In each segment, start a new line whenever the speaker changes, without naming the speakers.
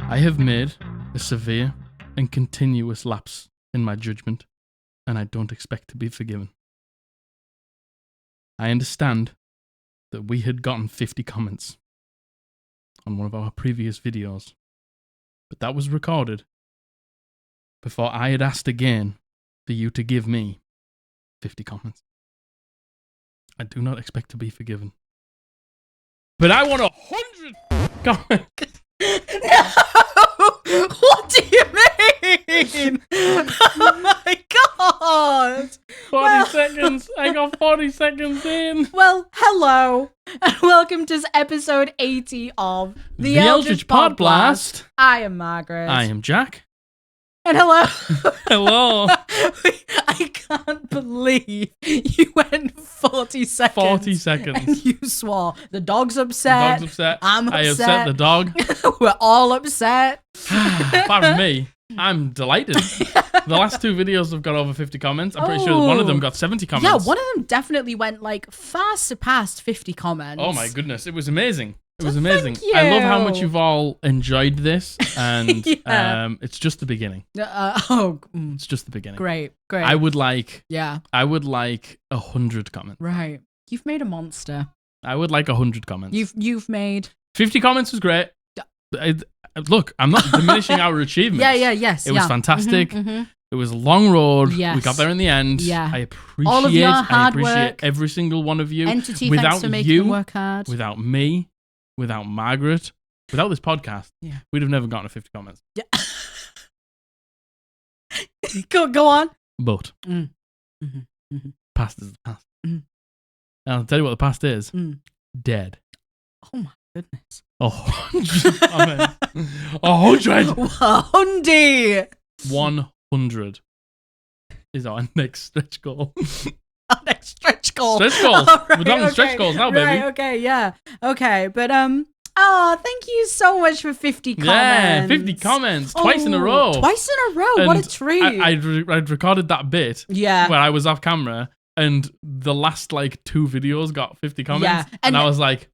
I have made a severe and continuous lapse in my judgment, and I don't expect to be forgiven. I understand that we had gotten 50 comments on one of our previous videos, but that was recorded before I had asked again for you to give me 50 comments. I do not expect to be forgiven. But I want 100 comments.
No! What do you mean? Oh my god!
40 seconds. I got 40 seconds in.
Well, hello, and welcome to episode 80 of the Eldritch Podblast. I am Margaret.
I am Jack.
And hello.
Hello.
I can't believe you went 40 seconds.
40 seconds.
And you swore. The dog's upset.
The dog's upset.
I'm upset.
I upset the dog.
We're all upset.
Apart from me, I'm delighted. The last two videos have got over 50 comments. I'm pretty sure one of them got 70 comments.
Yeah, one of them definitely went far surpassed 50 comments.
Oh my goodness, it was amazing. It was amazing.
Thank you.
I love how much you've all enjoyed this, and
Yeah.
it's just the beginning. It's just the beginning.
Great.
I would like
100
comments.
Right. You've made a monster.
I would like 100 comments.
You've made
50 comments was great. Look, I'm not diminishing our achievements.
Yes.
It was fantastic. It was a long road.
Yes.
We got there in the end.
Yeah.
I appreciate
all of your hard work.
every single one of you.
Entity,
without
thanks for making
you,
them work hard.
Without me, without Margaret, without this podcast, we'd have never gotten to 50 comments.
Yeah. Go on.
But past is the past. And I'll tell you what the past is. Dead.
Oh my goodness.
100 comments. 100. 100 is our next stretch goal.
Our next stretch goal.
Stretch goal.
Right,
We're down to stretch goals now, baby.
Right, okay, yeah. Okay, but thank you so much for 50 comments.
Yeah, 50 comments. Twice in a row.
Twice in a row. What a treat.
I'd recorded that bit
where
I was off camera, and the last 2 videos got 50 comments.
Yeah,
and I was like...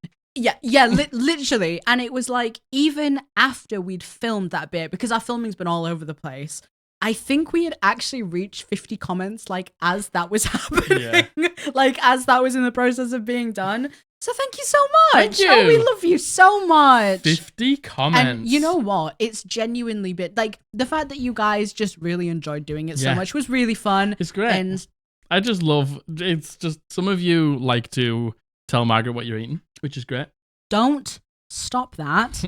literally. And it was even after we'd filmed that bit, because our filming's been all over the place, I think we had actually reached 50 comments as that was happening. Yeah. As that was in the process of being done. So thank you so much.
Thank you.
Oh, we love you so much.
50 comments.
And you know what? It's genuinely the fact that you guys just really enjoyed doing it so much was really fun.
It's great.
And
I just love, it's just, some of you like to tell Margaret what you're eating, which is great.
Don't stop that.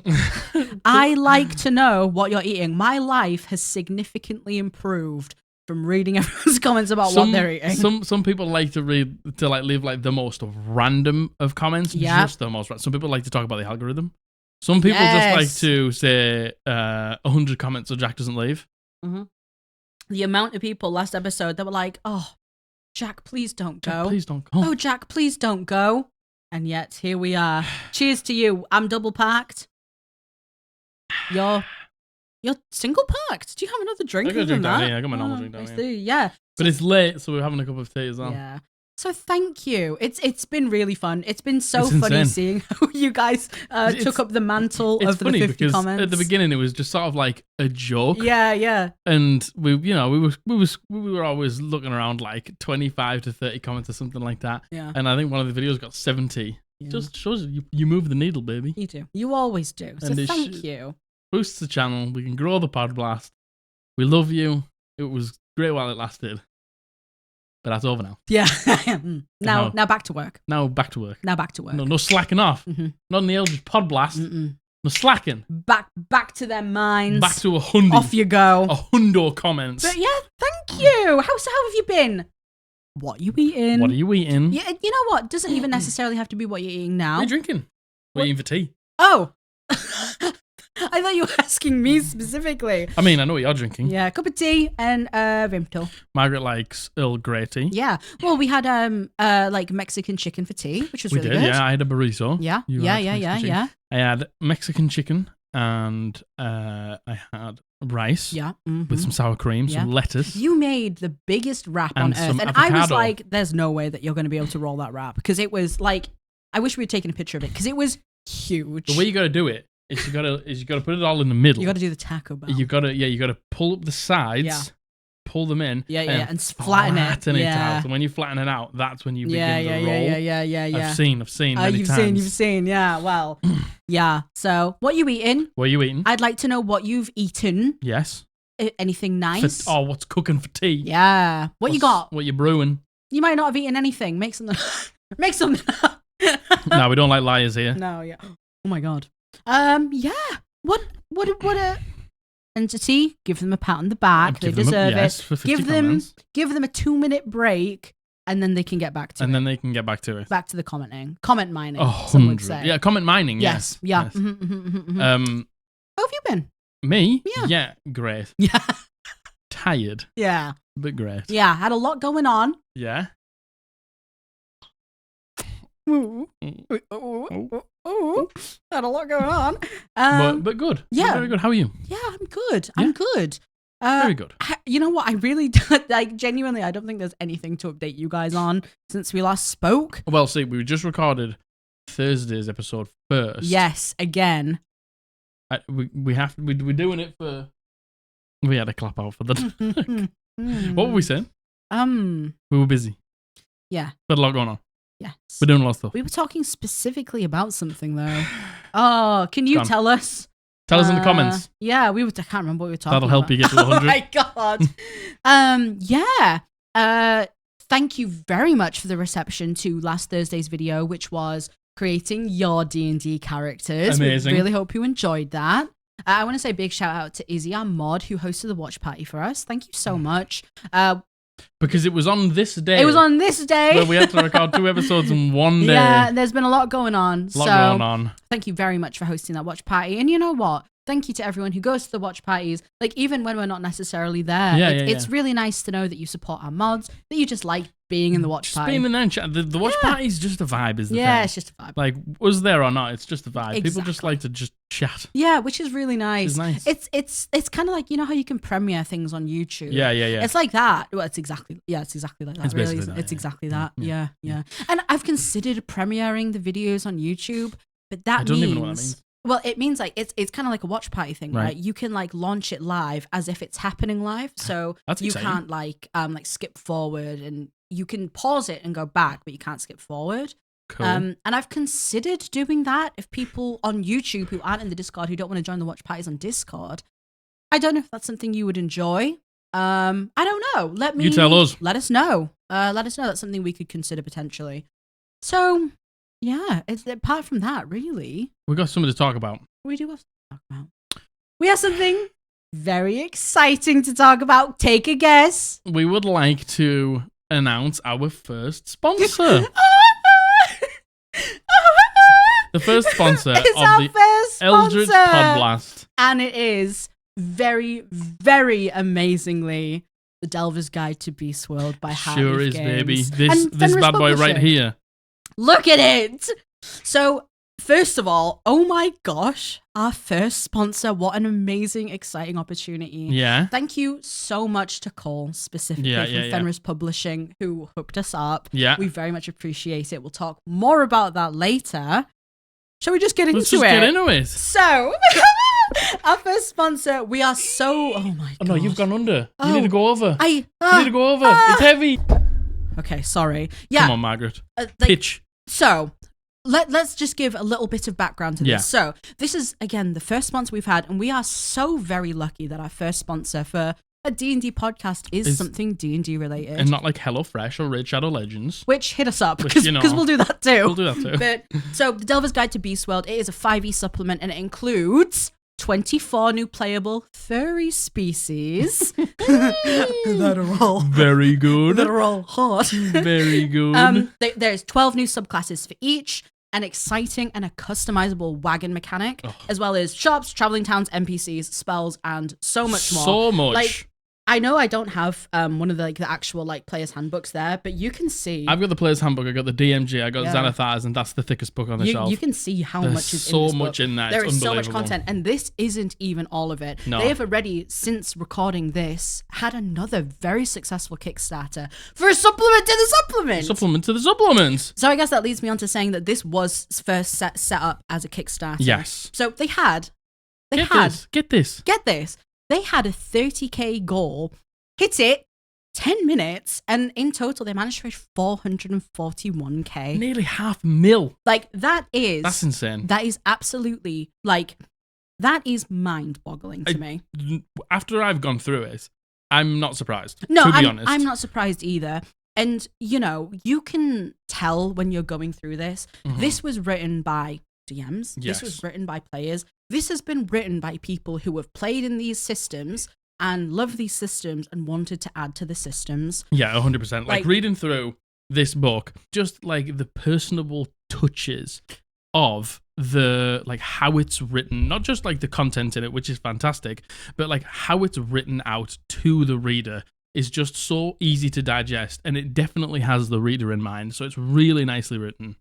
I like to know what you're eating. My life has significantly improved from reading everyone's comments about what they're eating.
Some people like to leave the most random of comments. Just the most. Some people like to talk about the algorithm. Some people just like to say 100 comments so Jack doesn't leave.
The amount of people last episode that were like, "Oh, Jack, please don't go.
Jack, please don't go.
Oh, Jack, please don't go." And yet here we are. Cheers to you. I'm double packed. You're single packed. Do you have another drink?
I got a drink down here. I got my normal drink down here.
Yeah.
But it's late, so we're having a cup of tea as well.
Yeah. So thank you. It's been really fun. It's been so funny seeing how you guys took up the mantle of the 50 comments.
At the beginning, it was just sort of like a joke.
Yeah.
And we were always looking around 25 to 30 comments or something like that.
Yeah.
And I think one of the videos got 70.
Yeah.
Just shows you move the needle, baby.
You do. You always do. So thank you.
Boosts the channel. We can grow the Podblast. We love you. It was great while it lasted. But that's over now.
Yeah. Now back to work.
Now back to work. No slacking off. Not in the Eldritch Podblast. No slacking.
Back to their minds.
Back to 100.
Off you go.
100 comments.
But yeah, thank you. How have you been? What are you eating? Yeah, you know what? Doesn't even necessarily have to be what you're eating now.
What are you drinking? What are you eating for tea?
Oh. I thought you were asking me specifically.
I mean, I know what you're drinking.
Yeah, cup of tea and Vimto.
Margaret likes Earl Grey tea.
Yeah. Well, we had Mexican chicken for tea, which was really good.
Yeah, I had a burrito.
Yeah.
I had Mexican chicken and I had rice.
Yeah.
With some sour cream, some lettuce.
You made the biggest wrap on earth. And I was like, there's no way that you're going to be able to roll that wrap. Because it was I wish we had taken a picture of it because it was huge.
The way you got to do it is you gotta put it all in the middle.
You got to do the Taco Bell.
You gotta pull up the sides.
Yeah.
Pull them in.
And flatten it.
out. And when you flatten it out, that's when you begin to roll.
Yeah.
I've seen many times.
You've seen. Yeah. Well, yeah. So, what you eating?
What are you eating?
I'd like to know what you've eaten.
Yes.
Anything nice?
What's cooking for tea?
Yeah. What you got?
What you brewing?
You might not have eaten anything. Make something. Make something up.
No, we don't like liars here.
No. Yeah. Oh my God. Yeah. What a entity. Give them a pat on the back. They deserve it.
For 50
Give them a 2-minute break, and then they can get back to it.
And then they can get back to it.
Back to the commenting. Comment mining,
100.
some would say.
Yeah, comment mining, yes.
Yeah.
Yes.
How have you been?
Me?
Yeah.
Yeah, great.
Yeah.
Tired,
Yeah.
but great.
Yeah, had a lot going on.
Yeah?
Had a lot going on.
But good.
Yeah.
Very good. How are you?
Yeah, I'm good. I'm good.
Very good.
You know what? I really like. Genuinely, I don't think there's anything to update you guys on since we last spoke.
Well, see, we just recorded Thursday's episode first.
Yes, again.
We're doing it for. We had a clap out for the. What were we saying? We were busy.
Yeah.
We had a lot going on.
Yes.
We're doing a lot of stuff.
We were talking specifically about something though. Oh, can you tell us?
Tell us in the comments.
Yeah, I can't remember what we were talking about.
That'll help you get to 100.
Oh my God. Yeah. Thank you very much for the reception to last Thursday's video, which was creating your D&D characters.
Amazing.
We really hope you enjoyed that. I want to say a big shout out to Izzy, our mod, who hosted the watch party for us. Thank you so much.
Because it was on this day.
It was on this day.
Where we had to record 2 episodes in one day.
Yeah, there's been a lot going on.
Going on.
Thank you very much for hosting that watch party. And you know what? Thank you to everyone who goes to the watch parties. Like, even when we're not necessarily there, it's really nice to know that you support our mods, that you just like being in the watch party.
Being in the watch party is just a vibe, is the thing.
Yeah, it's just a vibe.
Like, was there or not, it's just a vibe.
Exactly.
People just like to just chat.
Yeah, which is really nice.
Which is nice.
It's kind of like, you know how you can premiere things on YouTube?
Yeah.
It's like that. Well, it's exactly like that.
It's
really.
basically that,
It's exactly that. Yeah. And I've considered premiering the videos on YouTube, but that
I don't even know what that means.
Well, it means like it's kind of like a watch party thing, right? You can like launch it live as if it's happening live, so you can't like skip forward, and you can pause it and go back, but you can't skip forward.
Cool.
And I've considered doing that if people on YouTube who aren't in the Discord, who don't want to join the watch parties on Discord. I don't know if that's something you would enjoy. I don't know.
You tell us.
Let us know. Let us know. That's something we could consider potentially. So. Yeah, apart from that, really.
We got something to talk about.
We do have something to talk about. We have something very exciting to talk about. Take a guess.
We would like to announce our first sponsor. The first sponsor of the Eldritch Podblast.
And it is very, very amazingly The Delver's Guide to Beast World by Howlett.
Sure is,
Games.
baby. This bad boy right here.
Look at it! So, first of all, oh my gosh, our first sponsor. What an amazing, exciting opportunity.
Yeah.
Thank you so much to Cole, specifically from Fenris Publishing, who hooked us up.
Yeah.
We very much appreciate it. We'll talk more about that later. Shall we just get into it?
Let's just get into it.
So, our first sponsor, we are so... Oh my god.
Oh no, you've gone under. You need to go over.
You
need to go over. It's heavy.
Okay, sorry. Yeah.
Come on, Margaret. Pitch.
So, let's just give a little bit of background to this.
Yeah.
So, this is, again, the first sponsor we've had, and we are so very lucky that our first sponsor for a D&D podcast is something D&D related.
And not like HelloFresh or Raid Shadow Legends.
Which, hit us up, because we'll do that too.
We'll do that too.
But, so, The Delver's Guide to Beast World, it is a 5e supplement, and it includes 24 new playable furry species that are all
very good.
That are all hot.
Very good.
There's 12 new subclasses for each, an exciting and a customizable wagon mechanic, as well as shops, traveling towns, NPCs, spells, and so much more.
So much.
Like, I know I don't have one of the actual player's handbooks there, but you can see.
I've got the player's handbook. I got the DMG. I got
Yeah.
Xanathar's, and that's the thickest book on the shelf.
You can see how
There's
much is
so
in this
much
book.
in there.
There
It's
is so much
unbelievable.
content, and this isn't even all of it.
No.
They have already, since recording this, had another very successful Kickstarter for a supplement to the supplement.
Supplement to the supplements.
So I guess that leads me on to saying that this was first set up as a Kickstarter.
Yes.
So they
Get this.
Get this. They had a 30k goal, hit it 10 minutes, and in total they managed to raise 441k.
Nearly $500,000.
That's
insane.
That is absolutely that is mind-boggling to me.
After I've gone through it, I'm not surprised.
No,
to be honest.
I'm not surprised either. And you can tell when you're going through this.
Mhm.
This was written by DMs.
Yes.
This was written by players. This has been written by people who have played in these systems and love these systems and wanted to add to the systems.
Yeah, 100%. Reading through this book, just the personable touches of the how it's written, not just the content in it, which is fantastic, but how it's written out to the reader is just so easy to digest, and it definitely has the reader in mind. So it's really nicely written.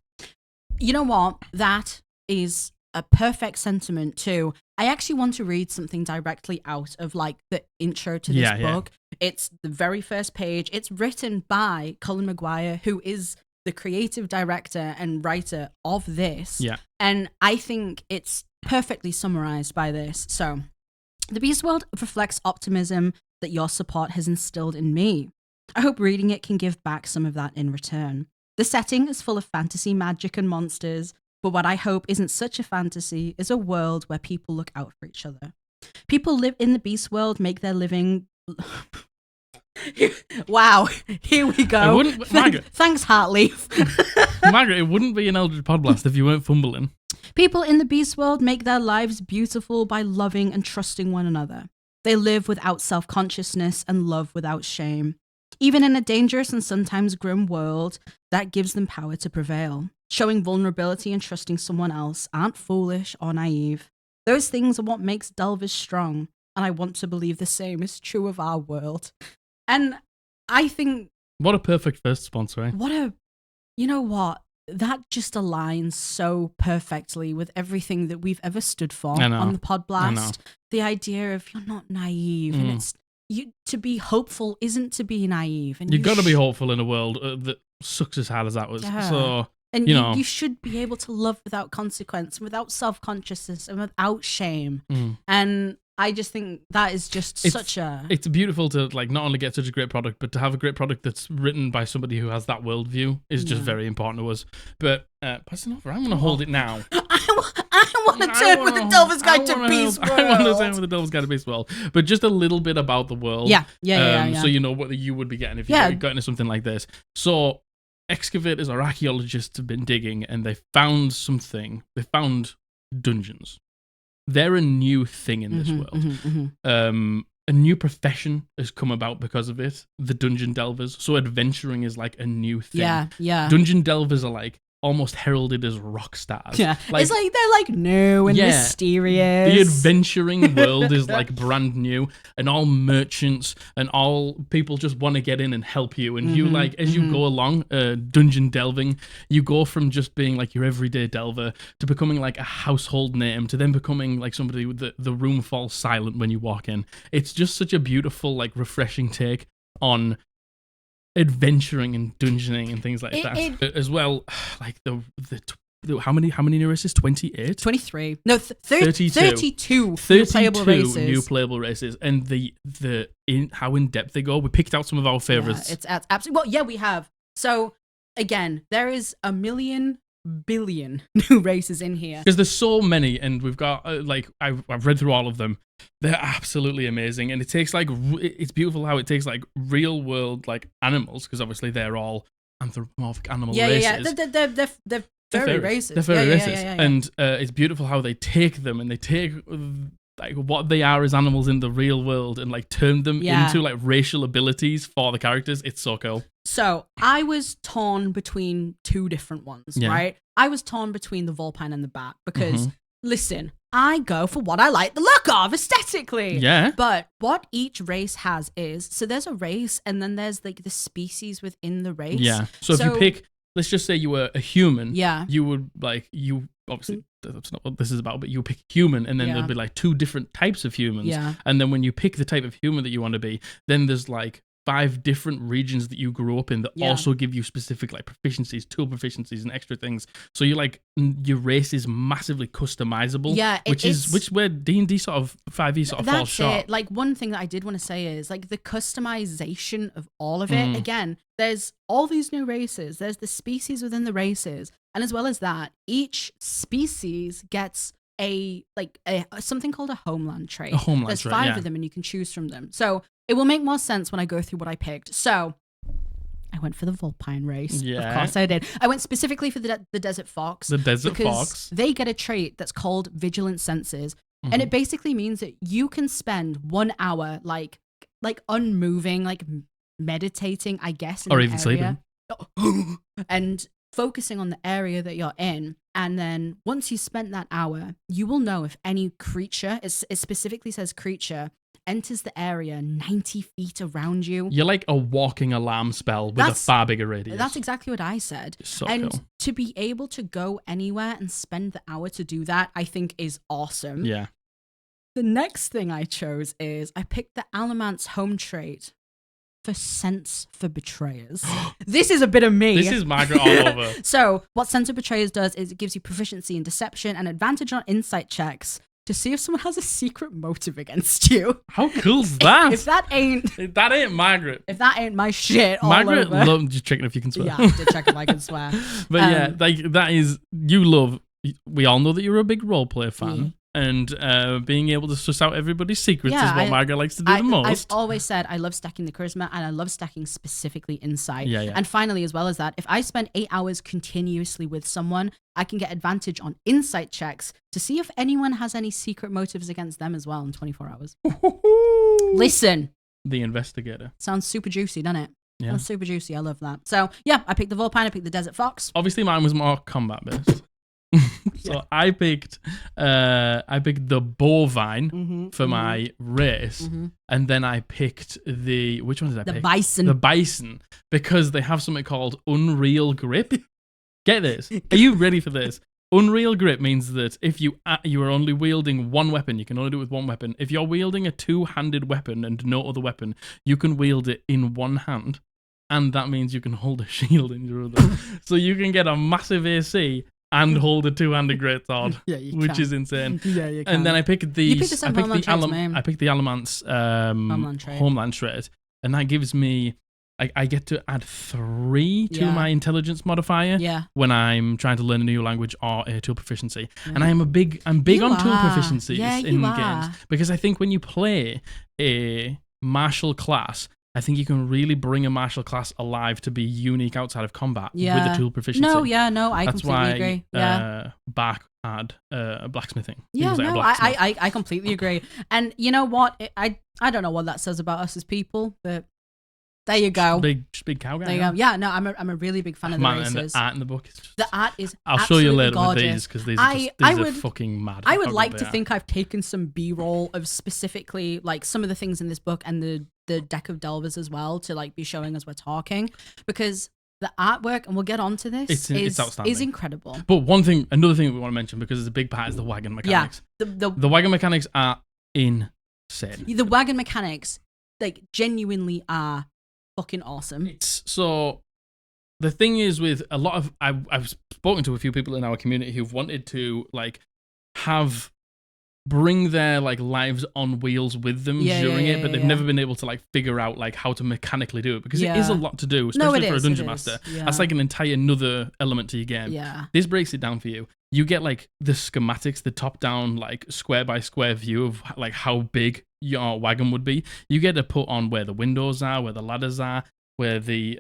You know what? That is a perfect sentiment too. I actually want to read something directly out of the intro to this book. It's the very first page. It's written by Colin McGuire, who is the creative director and writer of this.
Yeah.
And I think it's perfectly summarized by this. So, the Beast World reflects optimism that your support has instilled in me. I hope reading it can give back some of that in return. The setting is full of fantasy, magic, and monsters, but what I hope isn't such a fantasy is a world where people look out for each other. People live in the Beast World, make their living... Wow, here we go. Thanks, Heartleaf.
Margaret, it wouldn't be an Eldritch Podblast if you weren't fumbling.
People in the Beast World make their lives beautiful by loving and trusting one another. They live without self-consciousness and love without shame. Even in a dangerous and sometimes grim world, that gives them power to prevail. Showing vulnerability and trusting someone else aren't foolish or naive. Those things are what makes Delvers strong, and I want to believe the same is true of our world. And I think...
What a perfect first sponsor, eh?
You know what? That just aligns so perfectly with everything that we've ever stood for on the Podblast. The idea of you're not naive, and it's... to be hopeful isn't to be naive. And
You've got to be hopeful in a world that sucks as hard as that was.
Yeah.
So,
and you should be able to love without consequence, without self-consciousness, and without shame. And I just think that is just It's
beautiful to not only get such a great product, but to have a great product that's written by somebody who has that worldview is just very important to us. But passing over, I'm going to hold it now.
I want to turn with the Delver's Guide to Beast World.
I want to turn with the Delver's Guide to Beast World, but just a little bit about the world.
Yeah.
So you know what you would be getting if you got into something like this. So excavators or archaeologists have been digging, and they found something. They found dungeons. They're a new thing in this world. A new profession has come about because of it. The dungeon delvers. So adventuring is a new thing.
Yeah.
Dungeon delvers are almost heralded as rock stars.
Yeah. It's they're new and mysterious.
The adventuring world is brand new, and all merchants and all people just want to get in and help you. And you as you go along dungeon delving, you go from just being your everyday delver to becoming a household name, to then becoming somebody with the room falls silent when you walk in. It's just such a beautiful refreshing take on adventuring and dungeoning and things like that. As well, how many new races? 28?
23. No,
32 new playable races. And how in depth they go. We picked out some of our favorites.
Yeah, it's absolutely... Well, we have. So, again, there is a billion new races in here.
Because there's so many, and we've got, I've read through all of them. They're absolutely amazing, and it takes it's beautiful how it takes real world animals, because obviously they're all anthropomorphic animal races.
Yeah, they're furry races.
They're furry races, and it's beautiful how they take them and they take what they are as animals in the real world and turn them into racial abilities for the characters. It's so cool.
So I was torn between two different ones, right? I was torn between the Vulpine and the Bat because. Listen, I go for what I like the look of aesthetically.
Yeah.
But what each race has is, so there's a race and then there's like the species within the race.
Yeah. So if you pick, let's just say you were a human.
Yeah.
You would obviously that's not what this is about, but you pick human, and then there'll be like 2 different types of humans.
Yeah.
And then when you pick the type of human that you want to be, then there's like 5 different regions that you grew up in that also give you specific like proficiencies, tool proficiencies, and extra things. So you like your race is massively customizable.
Yeah,
which where D&D sort of 5e sort of falls short.
It. Like one thing that I did want to say is like the customization of all of it. Again, there's all these new races. There's the species within the races, and as well as that, each species gets a something called a homeland trait.
A homeland
There's
trait,
5 of them, and you can choose from them. So it will make more sense when I go through what I picked. So I went for the Vulpine race.
Yeah.
Of course I did. I went specifically for the Desert Fox.
The Desert Fox.
They get a trait that's called Vigilant Senses. And it basically means that you can spend 1 hour like unmoving, like meditating, I guess, in
or
an
even
area.
sleeping.
And focusing on the area that you're in. And then once you spent that hour, you will know if any creature, it specifically says creature, enters the area 90 feet around you.
You're like a walking alarm spell with a far bigger radius.
That's exactly what I said.
So
and
cool.
to be able to go anywhere and spend the hour to do that, I think is awesome.
Yeah.
The next thing I chose is I picked the Alamant's home trait for Sense for Betrayers. This is a bit of me.
This is Margaret all over.
So what Sense for Betrayers does is it gives you proficiency in deception and advantage on insight checks to see if someone has a secret motive against you.
How cool's that?
If that ain't
Margaret.
If that ain't my shit all
Margaret
over.
loves just checking if you can swear.
Yeah, I did check if I can swear.
But yeah, like that is, you love, we all know that you're a big roleplay fan. And being able to suss out everybody's secrets is what Margaret likes to do the most.
I've always said I love stacking the charisma and I love stacking specifically insight.
Yeah.
And finally, as well as that, if I spend 8 hours continuously with someone, I can get advantage on insight checks to see if anyone has any secret motives against them as well in 24 hours. Listen.
The investigator.
Sounds super juicy, doesn't it?
Yeah.
Sounds super juicy. I love that. So yeah, I picked the Vulpine, I picked the Desert Fox.
Obviously mine was more combat based. So I picked the bovine for my race, and then I picked which one did I pick?
The bison.
The bison, because they have something called Unreal Grip. Get this. Are you ready for this? Unreal Grip means that if you are only wielding one weapon, you can only do it with one weapon. If you're wielding a 2-handed weapon and no other weapon, you can wield it in one hand, and that means you can hold a shield in your other. So you can get a massive AC and hold a 2-handed greatsword, which is insane.
Yeah, you can.
And then I picked the
Alamant's
homeland trait, and that gives me, I get to add 3 to my intelligence modifier when I'm trying to learn a new language or a tool proficiency. And I'm big on tool proficiencies in games, because I think when you play a martial class, I think you can really bring a martial class alive to be unique outside of combat with the tool proficiency.
I completely agree. Yeah.
Bach had blacksmithing.
Yeah, I completely agree. And you know what? I don't know what that says about us as people, but there you go.
Big cow guy.
There you go. Yeah, no, I'm a really big fan of the races.
And the art in the book is just,
the art is
I'll show you later
gorgeous.
with these, because these are fucking mad.
I would like to think I've taken some B-roll of specifically like some of the things in this book and the deck of delvers as well to like be showing as we're talking, because the artwork, and we'll get onto this,
it's outstanding.
Is incredible.
But another thing we want to mention, because it's a big part, is the wagon mechanics.
Yeah,
the wagon mechanics are insane.
The wagon mechanics, like, genuinely are fucking awesome.
So the thing is, with a lot of, I've spoken to a few people in our community who've wanted to like bring their like lives on wheels with them during it, but they've never been able to like figure out like how to mechanically do it, because it is a lot to do, especially for a dungeon master. That's like an entire another element to your game.
Yeah.
This breaks it down for you. You get like the schematics, the top down like square by square view of like how big your wagon would be. You get to put on where the windows are, where the ladders are, where the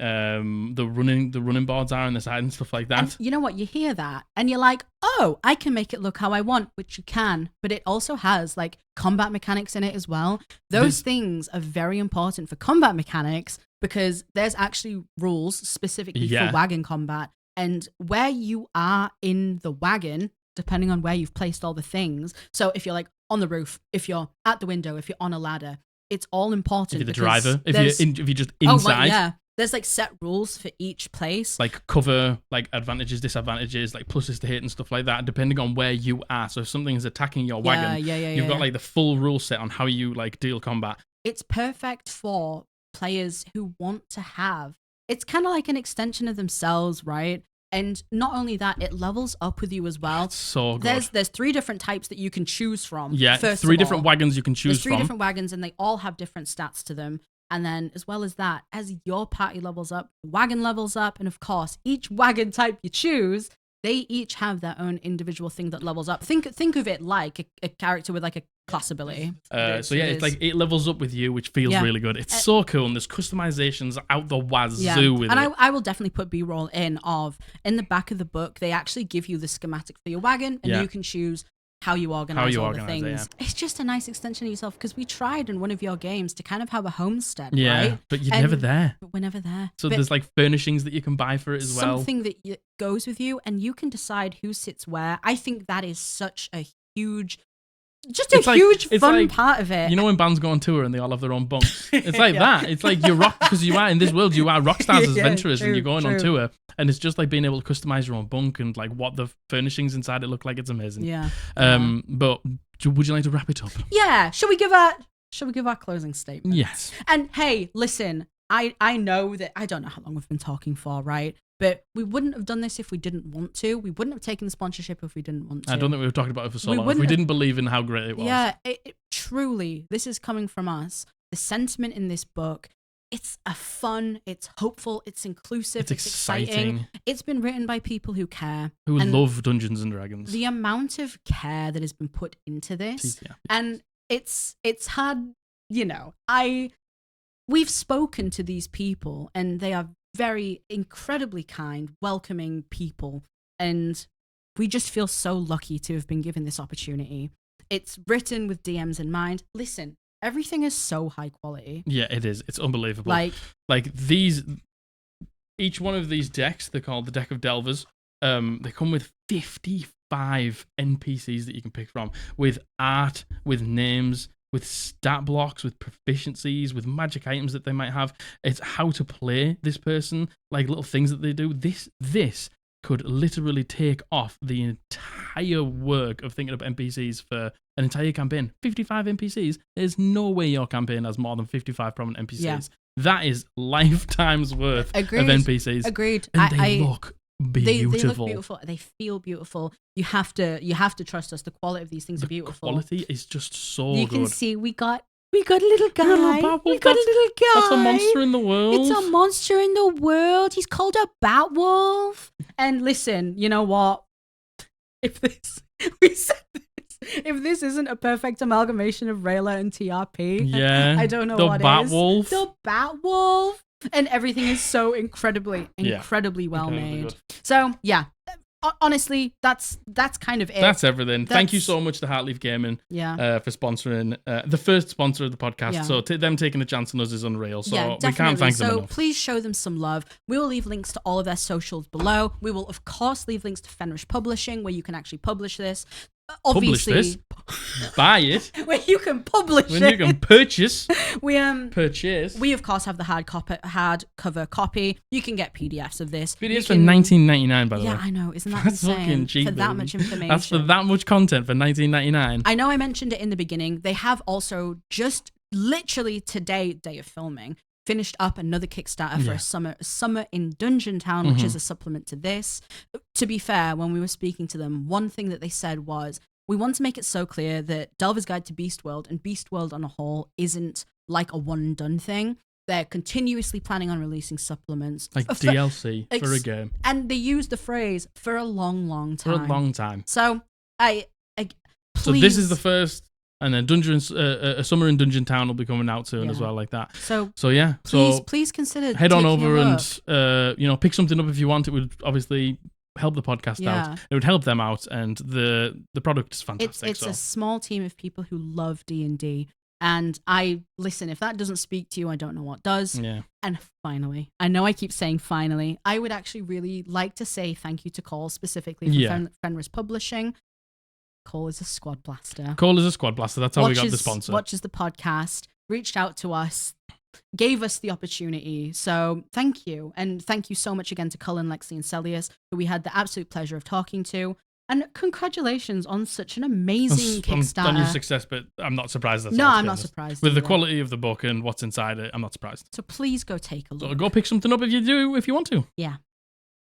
running boards are on the side and stuff like that.
And you know what? You hear that and you're like, oh, I can make it look how I want, which you can, but it also has like combat mechanics in it as well. Those things are very important for combat mechanics, because there's actually rules specifically for wagon combat, and where you are in the wagon depending on where you've placed all the things. So if you're like on the roof, if you're at the window, if you're on a ladder, it's all important.
If you're the driver, if you're just inside.
Oh, like, yeah. There's like set rules for each place.
Like cover, like advantages, disadvantages, like pluses to hit and stuff like that, depending on where you are. So if something is attacking your wagon, you've got like the full rule set on how you like deal combat.
It's perfect for players who want to have. It's kind of like an extension of themselves, right? And not only that, it levels up with you as well.
That's so good.
There's 3 different types that you can choose from.
Yeah,
first
3
of
different
all.
wagons you can choose
There's 3
from.
different wagons, and they all have different stats to them. And then, as well as that, as your party levels up, the wagon levels up, and of course, each wagon type you choose, they each have their own individual thing that levels up. Think of it like a character with like a class ability.
It's like it levels up with you, which feels really good. It's so cool, and there's customizations out the wazoo with it.
And I will definitely put B-roll in the back of the book. They actually give you the schematic for your wagon, and you can choose how you organize all the things.
Yeah.
It's just a nice extension of yourself, because we tried in one of your games to kind of have a homestead,
yeah,
right?
but you're never there.
But we're never there.
So
but
there's like furnishings that you can buy for it as well.
Something that goes with you, and you can decide who sits where. I think that is such a huge... huge fun part of it.
You know when bands go on tour and they all have their own bunks? It's like that. It's like you're rock, because you are in this world, you are rock stars as adventurers, and you're going on tour, and it's just like being able to customize your own bunk and like what the furnishings inside it look like. It's amazing.
Yeah.
But would you like to wrap it up?
Yeah. Shall we give our closing statement?
Yes.
And hey, listen, I know that I don't know how long we've been talking for, right? But we wouldn't have done this if we didn't want to. We wouldn't have taken the sponsorship if we didn't want to.
I don't think we were talking about it for so long. If we didn't believe in how great it was.
Yeah, it truly, this is coming from us. The sentiment in this book, it's fun, it's hopeful, it's inclusive, it's exciting. It's been written by people who care.
Who love Dungeons and Dragons.
The amount of care that has been put into this. And it's had, we've spoken to these people, and they are very incredibly kind, welcoming people, and we just feel so lucky to have been given this opportunity. It's written with DMs in mind. Listen, everything is so high quality.
Yeah, it is. It's unbelievable. Like these, each one of these decks, they're called the Deck of Delvers. They come with 55 NPCs that you can pick from, with art, with names, with stat blocks, with proficiencies, with magic items that they might have. It's how to play this person, like little things that they do. This could literally take off the entire work of thinking up NPCs for an entire campaign. 55 NPCs. There's no way your campaign has more than 55 prominent NPCs. Yeah. That is lifetime's worth of NPCs.
Agreed.
And they look beautiful.
They look beautiful. They feel beautiful. You have to trust us. The quality of these things are beautiful.
The quality is just so
good.
You
can see we got a little guy. We got a little guy.
That's a monster in the world.
It's a monster in the world. He's called a Batwolf. And listen, you know what? If this isn't a perfect amalgamation of Rayla and TRP, I don't know what
Batwolf.
is. The Batwolf. And everything is so incredibly well made. So, yeah. Honestly, that's kind of it.
That's everything. Thank you so much to Heartleaf Gaming for sponsoring the first sponsor of the podcast.
Yeah.
So them taking a chance on us is unreal. So
we
can't thank them enough.
So please show them some love. We will leave links to all of their socials below. We will, of course, leave links to Fenrish Publishing, where you can actually publish this. Obviously,
buy it.
Where you can publish
when you can purchase.
Purchase. We of course have the hardcover copy. You can get PDFs of this.
PDFs for $19.99, by the way.
Yeah, I know. Isn't that
That's
insane?
Fucking cheap,
for that much information.
That's for that much content for $19.99.
I know I mentioned it in the beginning. They have also just literally today, day of filming, finished up another Kickstarter for a summer in Dungeon Town, which is a supplement to this. To be fair, when we were speaking to them, one thing that they said was, we want to make it so clear that Delver's Guide to Beast World and Beast World on a whole isn't like a one and done thing. They're continuously planning on releasing supplements.
Like DLC for a game.
And they use the phrase, for a long, long time.
For a long time.
So, please.
So this is the first... And then a summer in Dungeon Town will be coming out soon as well, like that.
So
yeah.
Please consider
head on over and pick something up if you want. It would obviously help the podcast out. It would help them out, and the product is fantastic.
It's a small team of people who love D&D, And listen, if that doesn't speak to you, I don't know what does.
Yeah.
And finally, I know I keep saying finally, I would actually really like to say thank you to Cole specifically for Fenris Publishing. Cole is a squad blaster.
Cole is a squad blaster. That's how we got the sponsor.
Watches the podcast, reached out to us, gave us the opportunity. So thank you. And thank you so much again to Cullen, Lexi, and Celius, who we had the absolute pleasure of talking to. And congratulations on such an amazing Kickstarter.
On your success, but I'm not surprised.
I'm not surprised.
With the quality of the book and what's inside it, I'm not surprised.
So please go take a look.
So go pick something up if you want to.
Yeah.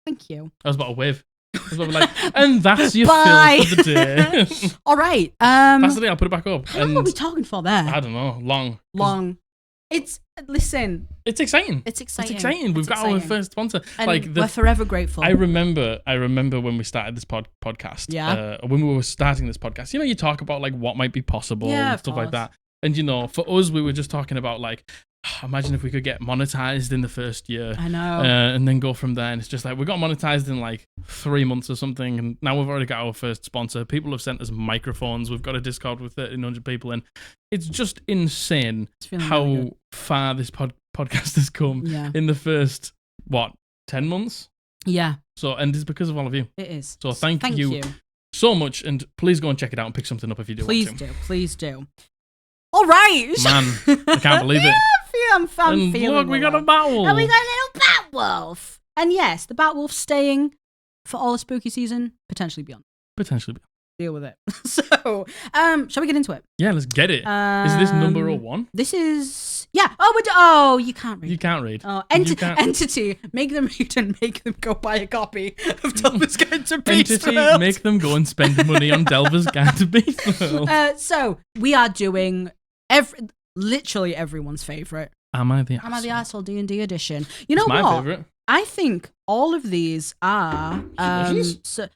Thank you.
I was about to wave. I was about to be like, and that's your fill for the day.
All right.
That's the day. I'll put it back up.
How long are we talking for there?
I don't know. Long.
It's exciting.
It's exciting. We've got our first sponsor.
And we're forever grateful.
I remember when we started this podcast.
Yeah.
When we were starting this podcast, you talk about like what might be possible and stuff like that. And for us, we were just talking about like, imagine if we could get monetized in the first year.
I know.
And then go from there. And it's just like, we got monetized in like 3 months or something. And now we've already got our first sponsor. People have sent us microphones. We've got a Discord with 1,300 people. And it's just insane how far this podcast has come in the first, 10 months?
Yeah.
So, and it's because of all of you.
It is.
So thank you so much. And please go and check it out and pick something up if you do want to.
Please do. All right.
Man, I can't believe it.
I'm feeling
look, we got a Batwolf.
And we got a little Batwolf. And yes, the Batwolf's staying for all the spooky season, potentially beyond. Deal with it. So, shall we get into it?
Yeah, let's get it. Is this number 1?
This is... Yeah. Oh, you can't read.
You can't read.
Oh, Entity. Make them read and make them go buy a copy of Delver's Guide to Beast
Entity,
World.
make them go and spend money on Delver's Guide to Beast World.
So, we are doing literally everyone's favourite.
Am I the
Asshole D&D edition. You know
it's
what?
my favourite.
I think all of these are...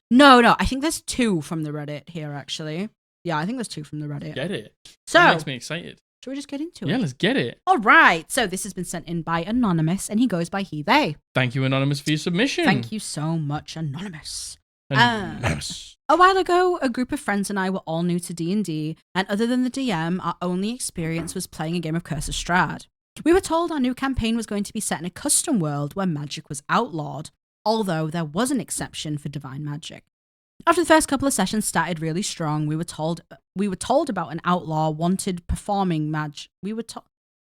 No, I think there's 2 from the Reddit here, actually. Yeah, I think there's 2 from the Reddit.
Get it.
So,
that makes me excited.
Should we just get into it?
Yeah, let's get it.
All right. So this has been sent in by Anonymous, and he goes by he, they.
Thank you, Anonymous, for your submission.
Thank you so much, Anonymous.
Anonymous.
A while ago, a group of friends and I were all new to D&D, and other than the DM, our only experience was playing a game of Curse of Strahd. We were told our new campaign was going to be set in a custom world where magic was outlawed, although there was an exception for divine magic. After the first couple of sessions started really strong, we were told about an outlaw wanted performing magic.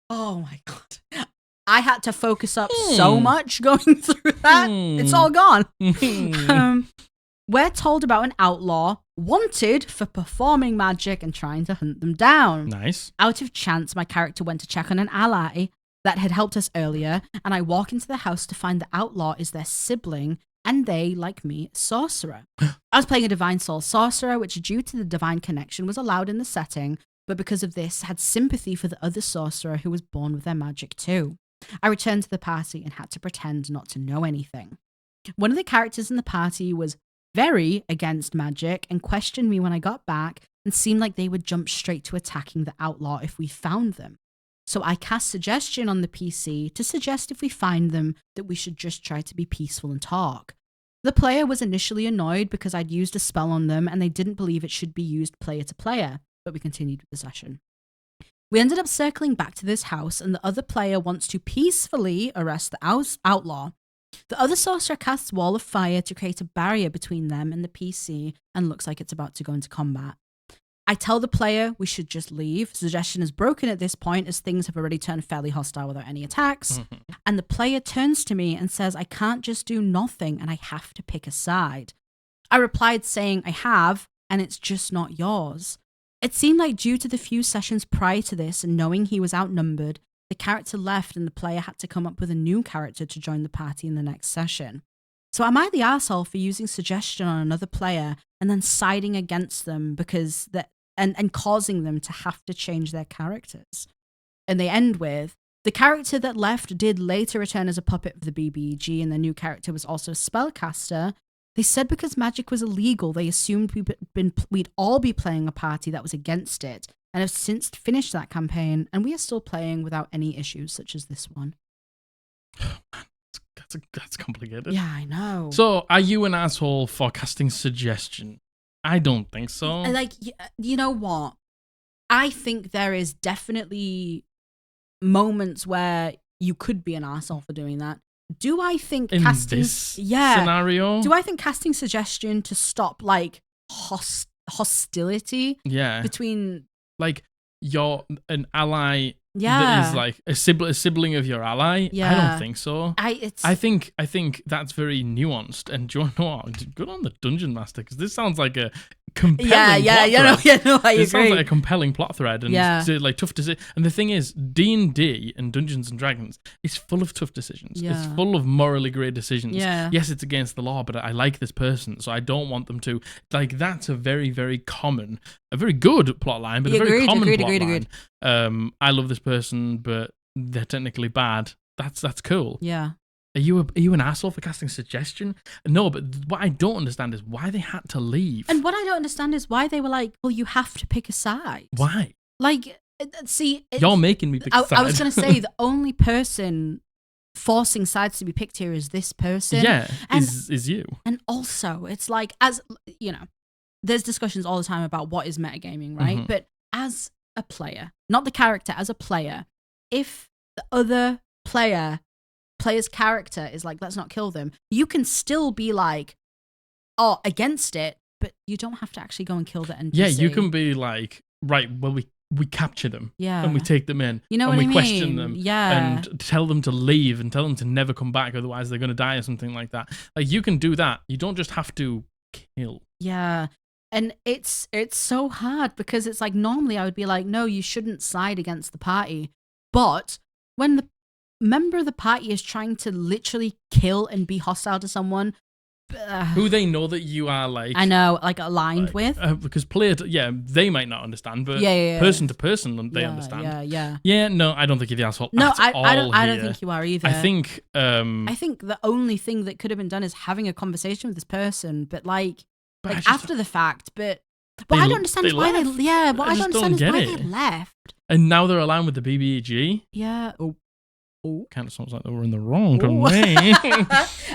Oh my god. I had to focus up so much going through that. It's all gone. We're told about an outlaw wanted for performing magic and trying to hunt them down.
Nice.
Out of chance, my character went to check on an ally that had helped us earlier, and I walk into the house to find the outlaw is their sibling, and they, like me, sorcerer. I was playing a divine soul sorcerer, which due to the divine connection was allowed in the setting, but because of this, had sympathy for the other sorcerer who was born with their magic too. I returned to the party and had to pretend not to know anything. One of the characters in the party was very against magic and questioned me when I got back and seemed like they would jump straight to attacking the outlaw if we found them. So I cast suggestion on the PC to suggest if we find them that we should just try to be peaceful and talk. The player was initially annoyed because I'd used a spell on them and they didn't believe it should be used player to player, but we continued with the session. We ended up circling back to this house and the other player wants to peacefully arrest the outlaw. The other sorcerer casts Wall of Fire to create a barrier between them and the PC and looks like it's about to go into combat. I tell the player we should just leave. Suggestion is broken at this point as things have already turned fairly hostile without any attacks. And the player turns to me and says I can't just do nothing and I have to pick a side. I replied saying I have and it's just not yours. It seemed like due to the few sessions prior to this and knowing he was outnumbered, the character left and the player had to come up with a new character to join the party in the next session. So am I the arsehole for using suggestion on another player and then siding against them because and causing them to have to change their characters? And they end with, the character that left did later return as a puppet of the BBEG and the new character was also a spellcaster. They said because magic was illegal, they assumed we'd all be playing a party that was against it, and have since finished that campaign, and we are still playing without any issues such as this one.
That's complicated.
Yeah, I know.
So, are you an asshole for casting suggestion? I don't think so.
Like, you know what? I think there is definitely moments where you could be an arsehole for doing that. Do I think
In
casting
this scenario?
Do I think casting suggestion to stop like hostility
Yeah.
between
Like, you're an ally that
Yeah.
is like a sibling of your ally? I
Yeah.
don't think so.
I
think that's very nuanced. And do you know what? Good on the Dungeon Master, because this sounds like a compelling plot thread.
I
It sounds
agree.
like a compelling plot thread, and like tough decisions. And the thing is, D&D and Dungeons and Dragons is full of tough decisions.
Yeah.
It's full of morally grey decisions.
Yeah.
Yes, it's against the law, but I like this person, so I don't want them to. Like, that's a very, very common, a very good plot line, but a very common plot line. I love this person, but they're technically bad. That's cool.
Yeah.
Are you an asshole for casting suggestion? No, but what I don't understand is why they had to leave.
And what I don't understand is why they were like, well, you have to pick a side.
Why?
Like, see,
you're making me pick a side.
I was going to say the only person forcing sides to be picked here is this person.
Yeah,
and,
is you.
And also, it's like, as you know, there's discussions all the time about what is metagaming, right?
Mm-hmm.
But as a player, not the character, as a player, if the other player's character is like, let's not kill them, you can still be like, oh, against it, but you don't have to actually go and kill the NPC.
Yeah, you can be like, right, well, we capture them, and we take them in,
you know,
and
what
we
I
question
mean?
them,
yeah,
and tell them to leave, and tell them to never come back, otherwise they're going to die or something like that. Like, you can do that. You don't just have to kill.
Yeah. And it's so hard because it's like, normally I would be like, no, you shouldn't side against the party. But when the member of the party is trying to literally kill and be hostile to someone
who they know that you are like,
I know, like aligned with,
because they might not understand, but person to person they understand. Yeah. No, I don't think you're the asshole.
No,
I
don't think you are either.
I think
the only thing that could have been done is having a conversation with this person, but like after the fact. But I don't understand why they. Yeah, what I don't understand is why they left.
And now they're aligned with the BBEG.
Yeah. Oh.
Kind of sounds like they were in the wrong to me.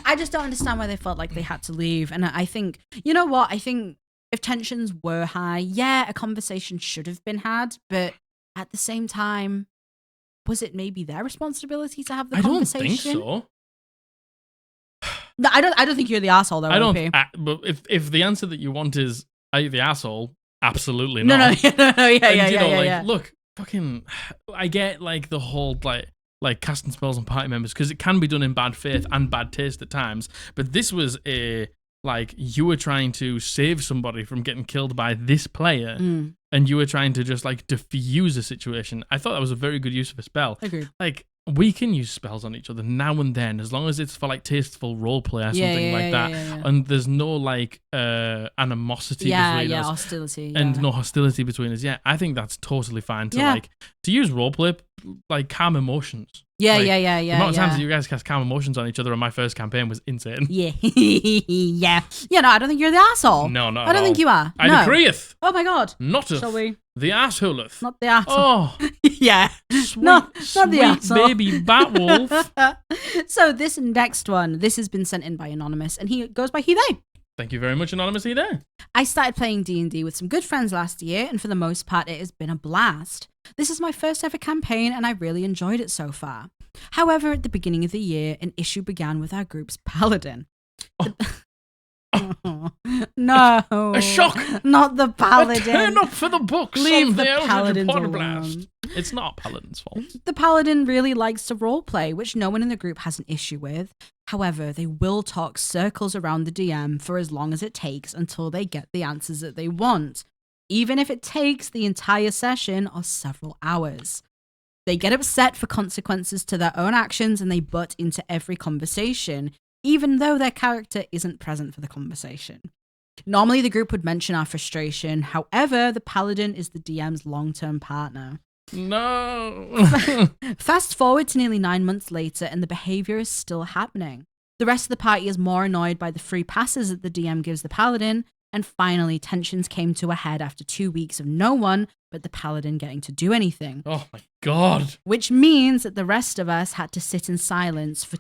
I just don't understand why they felt like they had to leave. And I think, you know what? I think if tensions were high, yeah, a conversation should have been had. But at the same time, was it maybe their responsibility to have the conversation?
I don't think so.
No, I don't think you're the asshole, though.
I don't. But if the answer that you want is, are you the asshole? Absolutely not.
No, yeah.
Look, fucking, I get like the whole like casting spells on party members, because it can be done in bad faith and bad taste at times. But this was you were trying to save somebody from getting killed by this player, and you were trying to just like diffuse a situation. I thought that was a very good use of a spell.
Agreed.
Like, we can use spells on each other now and then, as long as it's for like tasteful roleplay or something like that. Yeah. And there's no like animosity between us.
Hostility.
And no hostility between us. Yeah, I think that's totally fine to to use roleplay, like calm emotions.
Yeah.
The amount of times that you guys cast calm emotions on each other on my first campaign was insane.
Yeah. Yeah, no, I don't think you're the asshole.
No,
I don't think you are.
I agreeth.
Oh my god.
Shall we? The assholeth.
Not the asshole.
Oh.
Yeah.
Sweet,
not
sweet
the asshole.
baby Batwolf.
So this next one, this has been sent in by Anonymous, and he goes by he, they.
Thank you very much, Anonymous. There.
I started playing D&D with some good friends last year, and for the most part, it has been a blast. This is my first ever campaign, and I really enjoyed it so far. However, at the beginning of the year, an issue began with our group's paladin. No.
A shock.
Not the paladin.
Turn up for the books.
Leave the
paladins
alone.
It's not Paladin's fault.
The paladin really likes to roleplay, which no one in the group has an issue with. However, they will talk circles around the DM for as long as it takes until they get the answers that they want, even if it takes the entire session or several hours. They get upset for consequences to their own actions, and they butt into every conversation, even though their character isn't present for the conversation. Normally, the group would mention our frustration. However, the paladin is the DM's long-term partner.
No.
Fast forward to nearly 9 months later, and the behavior is still happening. The rest of the party is more annoyed by the free passes that the DM gives the paladin, and finally, tensions came to a head after 2 weeks of no one but the paladin getting to do anything.
Oh my god.
Which means that the rest of us had to sit in silence for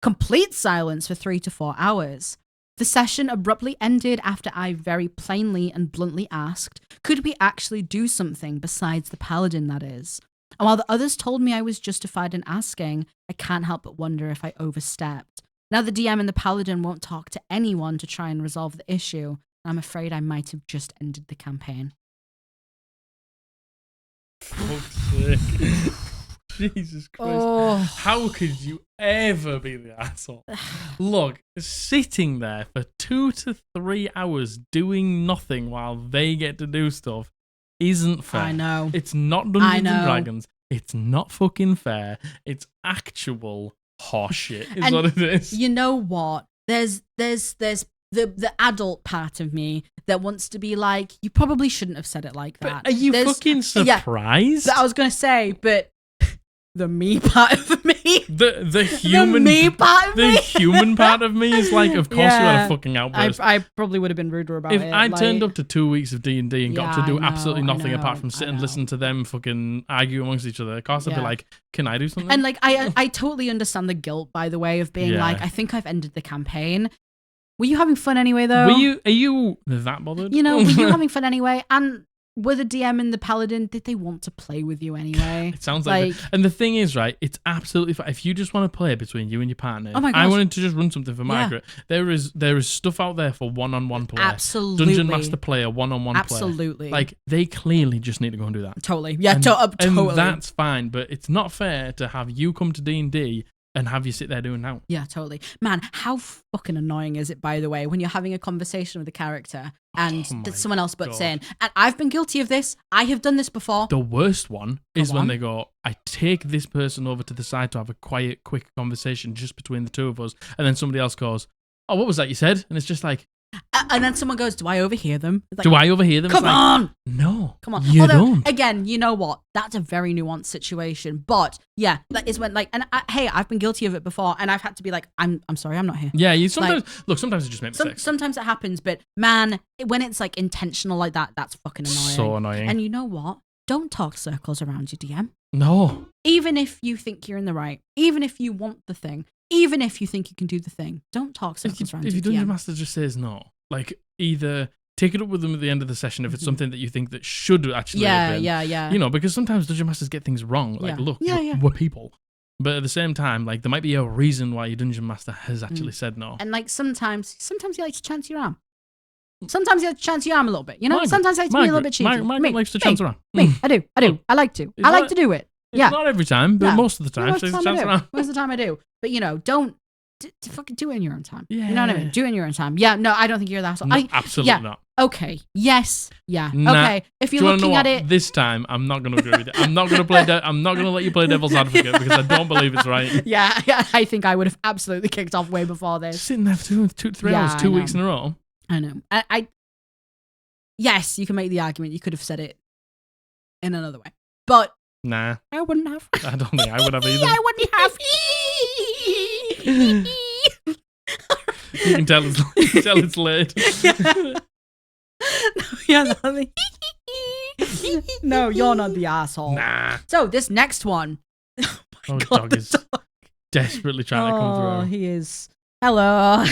complete silence for 3 to 4 hours. The session abruptly ended after I very plainly and bluntly asked, could we actually do something besides the paladin, that is? And while the others told me I was justified in asking, I can't help but wonder if I overstepped. Now the DM and the paladin won't talk to anyone to try and resolve the issue. I'm afraid I might have just ended the campaign.
Fuck's sake. Jesus Christ.
Oh.
How could you ever be the asshole? Look, sitting there for 2 to 3 hours doing nothing while they get to do stuff isn't fair.
I know.
It's not Dungeons and Dragons. It's not fucking fair. It's actual horseshit is what it is.
You know what? There's the adult part of me that wants to be like, you probably shouldn't have said it like that.
But are you fucking surprised?
Yeah, I was going to say, but the me part of me.
The human
the me part of me.
The human part of me is like, of course you had a fucking outburst.
I probably would have been ruder about
if
it.
If I turned up to 2 weeks of D&D and got to do absolutely nothing apart from sit and listen to them fucking argue amongst each other, of course I'd be like, can I do something?
And like, I totally understand the guilt, by the way, of being like, I think I've ended the campaign. Were you having fun anyway, though?
Are you that bothered?
You know, were you having fun anyway? And were the DM and the paladin, did they want to play with you anyway?
It sounds like and the thing is, right, it's absolutely fine. If you just want to play between you and your partner,
oh my gosh.
I wanted to just run something for Margaret. There is stuff out there for one-on-one play.
Absolutely.
Dungeon Master player, one-on-one play.
Absolutely.
Like, they clearly just need to go and do that.
Totally. Yeah,
and,
totally.
And that's fine, but it's not fair to have you come to D&D and have you sit there doing that.
Yeah, totally. Man, how fucking annoying is it, by the way, when you're having a conversation with a character and someone else butts in? And I've been guilty of this. I have done this before.
The worst one is when they go, I take this person over to the side to have a quiet, quick conversation just between the two of us. And then somebody else goes, oh, what was that you said? And it's just like...
and then someone goes, do I overhear them? Like,
do I overhear them?
Come on!
No.
Come on.
You don't.
Again, you know what? That's a very nuanced situation. But yeah, that is when hey, I've been guilty of it before and I've had to be like, I'm sorry, I'm not here.
Yeah, you sometimes, sometimes it just makes mistakes.
Sometimes it happens, but man, when it's like intentional like that, that's fucking annoying.
So annoying.
And you know what? Don't talk circles around your DM.
No.
Even if you think you're in the right, even if you want the thing, even if you think you can do the thing, don't talk circles around your DM.
If your Dungeon Master just says no, like either take it up with them at the end of the session if it's something that you think that should actually have been.
Yeah.
You know, because sometimes Dungeon Masters get things wrong. Like, look, we're people. But at the same time, like, there might be a reason why your Dungeon Master has actually said no.
And like sometimes you like to chance your arm. Sometimes you like to chance your arm a little bit, you know? Sometimes I like to be a little bit cheeky.
Margaret likes to chance around.
Me, I do. I like to. I like to do it. Yeah.
Not every time, but most of the time.
Most of the time I do. But, you know, don't fucking do it in your own time.
Yeah.
You know what I mean? Do it in your own time. Yeah, no, I don't think you're that asshole.
No, absolutely not.
Okay. Yes. Yeah.
Nah.
Okay. If you're looking at it
this time, I'm not going to agree with it. I'm not going to play. I'm not going to let you play devil's advocate because I don't believe it's right.
Yeah. I think I would have absolutely kicked off way before this.
Sitting there for 2 to 3 hours, 2 weeks in a row.
I know. Yes, you can make the argument. You could have said it in another way, but
nah,
I wouldn't have.
I don't think I would have either.
I wouldn't have.
You can tell it's late.
No, you're not the asshole.
Nah.
So this next one. Oh my God,
dog is desperately trying to come through.
Oh, he is. Hello.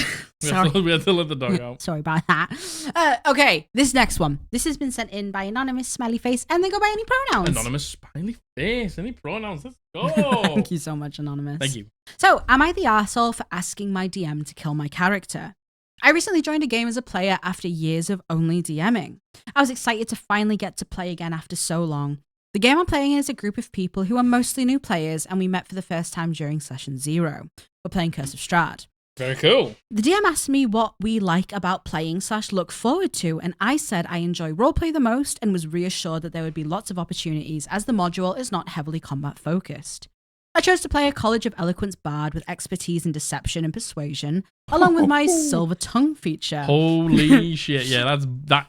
Sorry. We had to let the dog out.
Sorry about that. Okay, this next one. This has been sent in by Anonymous Smiley Face, and they go by any pronouns.
Anonymous Smiley Face. Any pronouns? Let's go.
Thank you so much, Anonymous.
Thank you.
So, am I the arsehole for asking my DM to kill my character? I recently joined a game as a player after years of only DMing. I was excited to finally get to play again after so long. The game I'm playing is a group of people who are mostly new players, and we met for the first time during session 0. We're playing Curse of Strahd.
Very cool.
The DM asked me what we like about playing / look forward to, and I said I enjoy roleplay the most and was reassured that there would be lots of opportunities as the module is not heavily combat focused. I chose to play a College of Eloquence bard with expertise in deception and persuasion, along with my silver tongue feature.
Holy shit, yeah,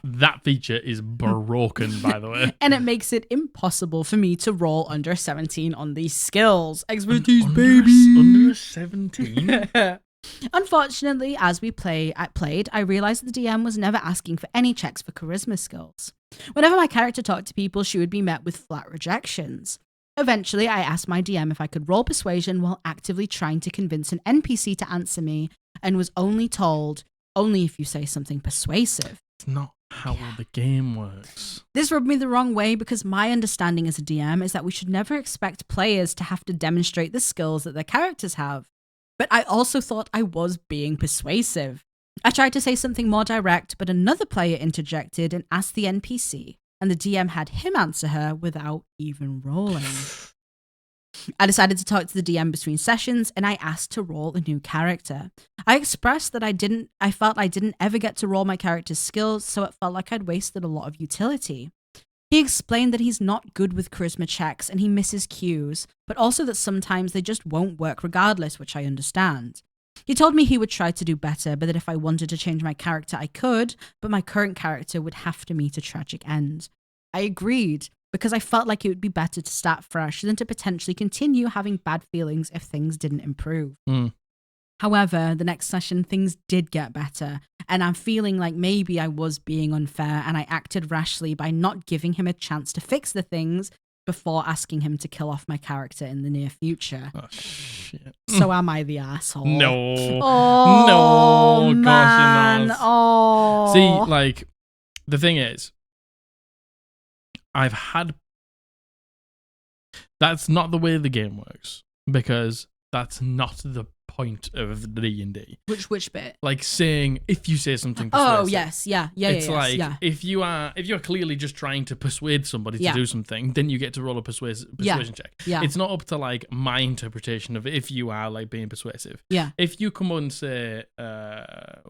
that feature is broken, by the way.
And it makes it impossible for me to roll under a 17 on these skills. Expertise, baby!
Under a 17?
Unfortunately, as we played, I realized that the DM was never asking for any checks for charisma skills. Whenever my character talked to people, she would be met with flat rejections. Eventually, I asked my DM if I could roll persuasion while actively trying to convince an NPC to answer me, and was only told, only if you say something persuasive.
It's not how the game works.
This rubbed me the wrong way because my understanding as a DM is that we should never expect players to have to demonstrate the skills that their characters have. But I also thought I was being persuasive. I tried to say something more direct, but another player interjected and asked the NPC, and the DM had him answer her without even rolling. I decided to talk to the DM between sessions, and I asked to roll a new character. I expressed that I felt I didn't ever get to roll my character's skills, so it felt like I'd wasted a lot of utility. He explained that he's not good with charisma checks and he misses cues, but also that sometimes they just won't work regardless, which I understand. He told me he would try to do better, but that if I wanted to change my character, I could, but my current character would have to meet a tragic end. I agreed, because I felt like it would be better to start fresh than to potentially continue having bad feelings if things didn't improve. However, the next session, things did get better, and I'm feeling like maybe I was being unfair and I acted rashly by not giving him a chance to fix the things before asking him to kill off my character in the near future.
Oh, shit.
So am I the asshole?
No.
Oh,
no.
Man.
Gosh,
oh.
See, like, the thing is, that's not the way the game works, because that's not the point of the D&D.
Which bit?
Like saying, if you say something persuasive.
Oh, yes. Yeah.
It's
yes,
like,
yeah.
if you're clearly just trying to persuade somebody to do something, then you get to roll a persuasion check.
Yeah.
It's not up to, like, my interpretation of if you are, like, being persuasive.
Yeah.
If you come on and say, I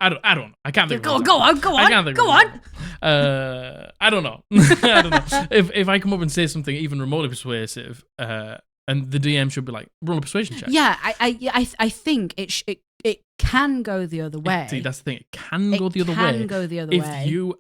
don't know. I can't think of it.
Go on. I
don't know. I don't know. If I come up and say something even remotely persuasive, and the DM should be like, roll a persuasion check.
Yeah, I think it can go the other way.
See, that's the thing. It can go the other way.
It can go the other way.
If you,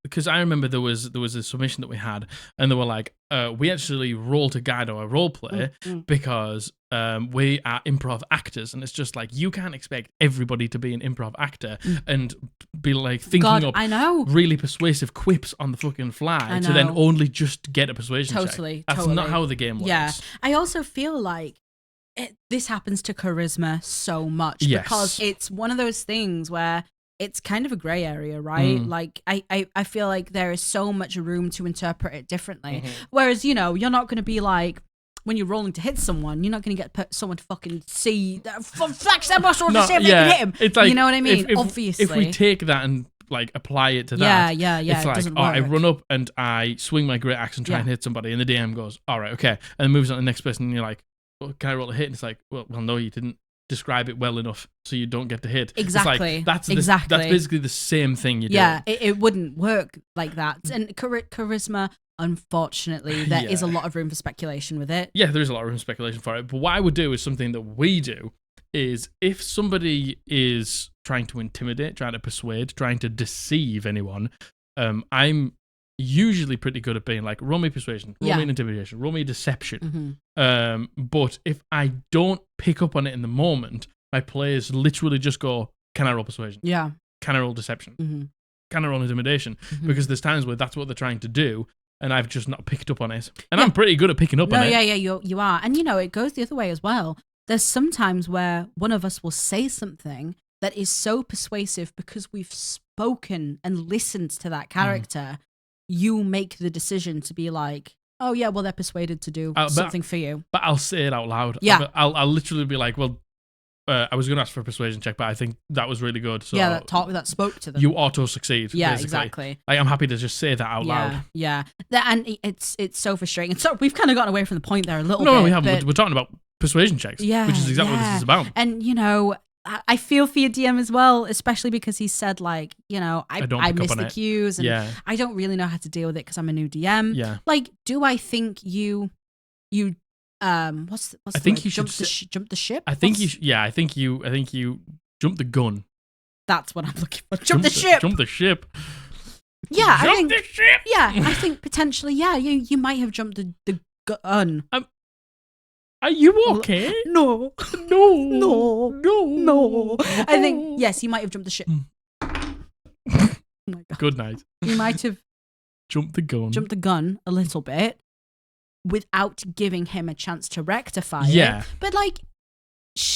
because I remember there was a submission that we had, and they were like, we actually roll to guide our role play because we are improv actors, and it's just like, you can't expect everybody to be an improv actor and be like thinking up really persuasive quips on the fucking fly to then only just get a persuasion check. That's not how the game works.
Yeah, I also feel like this happens to charisma so much because it's one of those things where it's kind of a gray area, right? Like, I feel like there is so much room to interpret it differently. Whereas, you're not going to be like, when you're rolling to hit someone, you're not going to get someone to fucking see, flex their muscles to see if they can hit him.
It's like,
you know what I mean?
Obviously. If we take that and, like, apply it to that, it's like, I run up and I swing my great axe and try and hit somebody, and the DM goes, all right, okay, and then moves on to the next person, and you're like, well, can I roll a hit? And it's like, well, no, you didn't describe it well enough, so you don't get the hit.
Exactly.
It's like, that's basically the same thing you do.
Yeah, it wouldn't work like that. And charisma, unfortunately, there is a lot of room for speculation with it. Yeah,
there is a lot of room for speculation for it. But what I would do is something that we do is, if somebody is trying to intimidate, trying to persuade, trying to deceive anyone, I'm usually pretty good at being like, roll me persuasion, roll me an intimidation, roll me deception. But if I don't pick up on it in the moment, my players literally just go, can I roll persuasion?
Yeah.
Can I roll deception? Can I roll intimidation? Because there's times where that's what they're trying to do, and I've just not picked up on it. And I'm pretty good at picking up on it.
Yeah, you are. And, it goes the other way as well. There's some times where one of us will say something that is so persuasive because we've spoken and listened to that character. You make the decision to be like, oh yeah, well, they're persuaded to do something for you.
But I'll say it out loud.
Yeah.
I'll literally be like, well, I was going to ask for a persuasion check, but I think that was really good. So
that spoke to them.
You auto-succeed,
Yeah,
basically.
Exactly.
Like, I'm happy to just say that out loud.
Yeah. And it's so frustrating. And so we've kind of gotten away from the point there a little bit.
No, we haven't. We're talking about persuasion checks, which is exactly what this is about.
And, I feel for your DM as well, especially because he said, like, I missed the cues and I don't really know how to deal with it because I'm a new DM.
Yeah.
Like, do I think you what's
I think you
should
should
jump the ship?
I think you jump the gun.
That's what I'm looking for. Jump the ship.
Jump the ship.
Yeah,
jump the ship.
Yeah, I think potentially, you might have jumped the gun.
Are you okay?
No. I think, yes, you might have jumped the ship. Oh my God.
Good night.
You might have
jumped the gun
a little bit without giving him a chance to rectify
it.
But, like,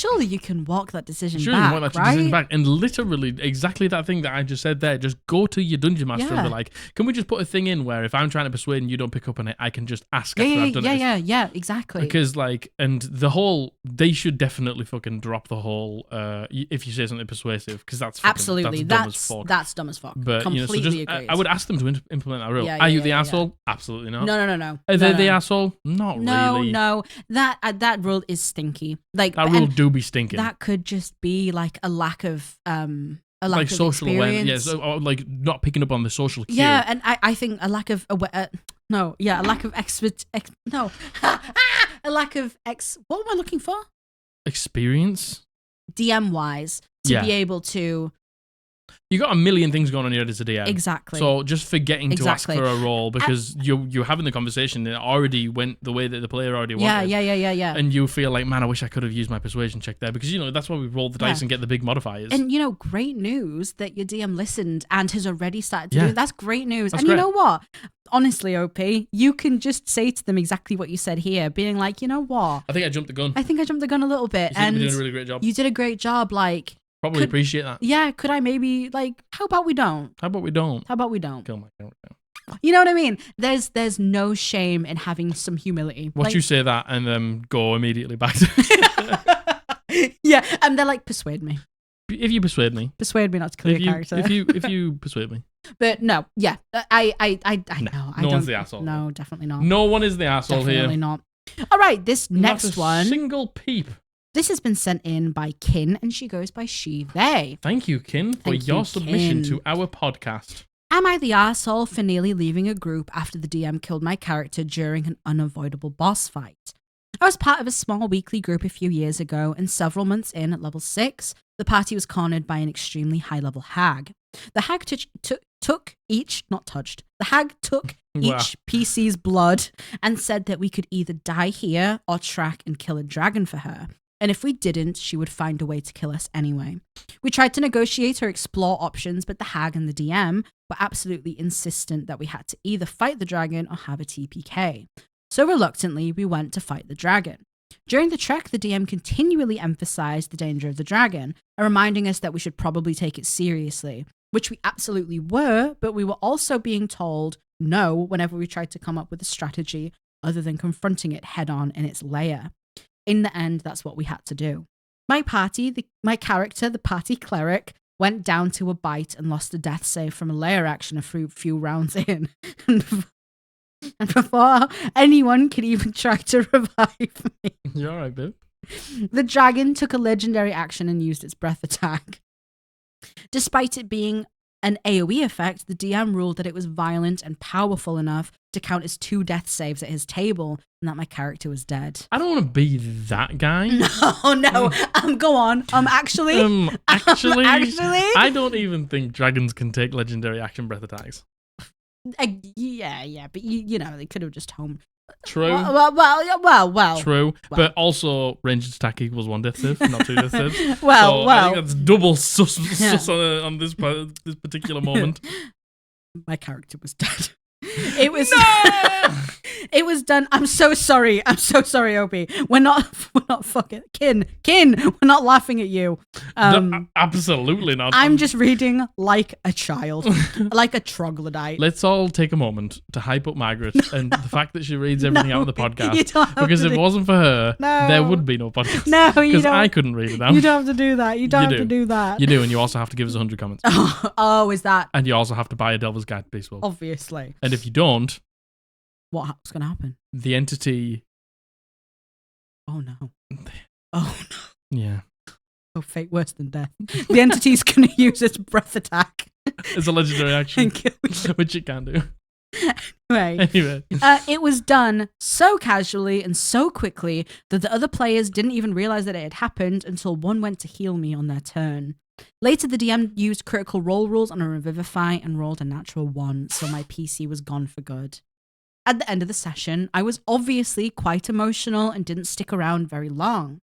surely you can walk that decision
Sure,
back,
you want that
right?
decision back. And literally, exactly that thing that I just said there, just go to your dungeon master and be like, can we just put a thing in where if I'm trying to persuade and you don't pick up on it, I can just ask after I've done it?
Yeah, exactly.
Because, like, and the whole, they should definitely fucking drop the whole, if you say something persuasive, because that's fucking,
absolutely,
that's dumb as fuck.
That's dumb as fuck.
But,
completely
you know, so just, I would ask them to implement that rule. Are you the asshole? Absolutely not.
No.
Are they the asshole? Not really.
No. That rule is stinky. Like,
that rule do be stinking.
That could just be like a lack of
like social
experience.
awareness, or like not picking up on the social cue.
Yeah, and I think a lack of a lack of what am I looking for?
Experience.
DM wise, to be able to.
You got a million things going on here as a DM.
Exactly.
So just forgetting to ask for a roll because you're having the conversation and it already went the way that the player already wanted.
Yeah.
And you feel like, man, I wish I could have used my persuasion check there because, you know, that's why we roll the dice and get the big modifiers.
And, you know, great news that your DM listened and has already started to do it. That's great news.
That's
and
great.
You know what? Honestly, OP, you can just say to them exactly what you said here, being like, you know what?
I think I jumped the gun.
I think I jumped the gun a little bit.
And you're doing a really great job.
You did a great job, like...
Probably appreciate that.
Yeah, could I maybe, like, how about we don't?
How about we don't?
Kill my character. You know what I mean? There's no shame in having some humility.
Watch you say that and then go immediately back to
Yeah, and they're like, persuade me.
If you persuade me.
Persuade me not to kill your character.
If you persuade me.
But no, yeah. I know.
No one's the asshole.
No, definitely not.
No one is the asshole
definitely not. All right, this next one.
Single peep.
This has been sent in by Kin, and she goes by she, they.
Thank you, Kin, for your submission to our podcast.
Am I the arsehole for nearly leaving a group after the DM killed my character during an unavoidable boss fight? I was part of a small weekly group a few years ago, and several months in at level 6, the party was cornered by an extremely high-level hag. The hag took each PC's blood and said that we could either die here or track and kill a dragon for her. And if we didn't, she would find a way to kill us anyway. We tried to negotiate or explore options, but the hag and the DM were absolutely insistent that we had to either fight the dragon or have a TPK. So reluctantly, we went to fight the dragon. During the trek, the DM continually emphasized the danger of the dragon, reminding us that we should probably take it seriously, which we absolutely were, but we were also being told no whenever we tried to come up with a strategy other than confronting it head-on in its lair. In the end, that's what we had to do. My character, the party cleric, went down to a bite and lost a death save from a lair action a few rounds in. And before anyone could even try to revive me.
You're alright, babe.
The dragon took a legendary action and used its breath attack. Despite it being an AoE effect, the DM ruled that it was violent and powerful enough to count as 2 death saves at his table and that my character was dead.
I don't want to be that guy.
No. Go on. Actually,
I don't even think dragons can take legendary action breath attacks.
Yeah, but you know, they could have just homed.
True.
Well.
True. But also, ranged attack equals 1 death save, not 2 death saves.
So
I think that's double sus on this particular moment.
My character was dead. It was. It was done. I'm so sorry, Opie. We're not fucking Kin. We're not laughing at you.
No, absolutely not.
I'm just reading like a child, like a troglodyte.
Let's all take a moment to hype up Margaret and the fact that she reads everything out of the podcast. Because if it wasn't for her, there would be no podcast.
No, you don't.
Because I couldn't read it out.
You don't have to do that. You don't have to do that.
You do, and you also have to give us 100 comments.
Oh, is that?
And you also have to buy a Devil's Guide to Beast World.
Obviously.
And if you don't,
what's going to happen?
The entity.
Oh no. Oh no.
Yeah.
Oh, fate worse than death. The entity's going to use its breath attack
as a legendary action, which it can do. Anyway.
It was done so casually and so quickly that the other players didn't even realize that it had happened until one went to heal me on their turn. Later, the DM used critical role rules on a Revivify and rolled a natural 1, so my PC was gone for good. At the end of the session, I was obviously quite emotional and didn't stick around very long.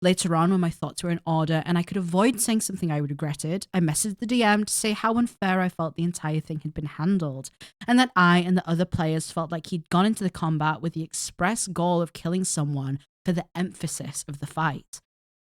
Later on, when my thoughts were in order and I could avoid saying something I regretted, I messaged the DM to say how unfair I felt the entire thing had been handled, and that I and the other players felt like he'd gone into the combat with the express goal of killing someone for the emphasis of the fight.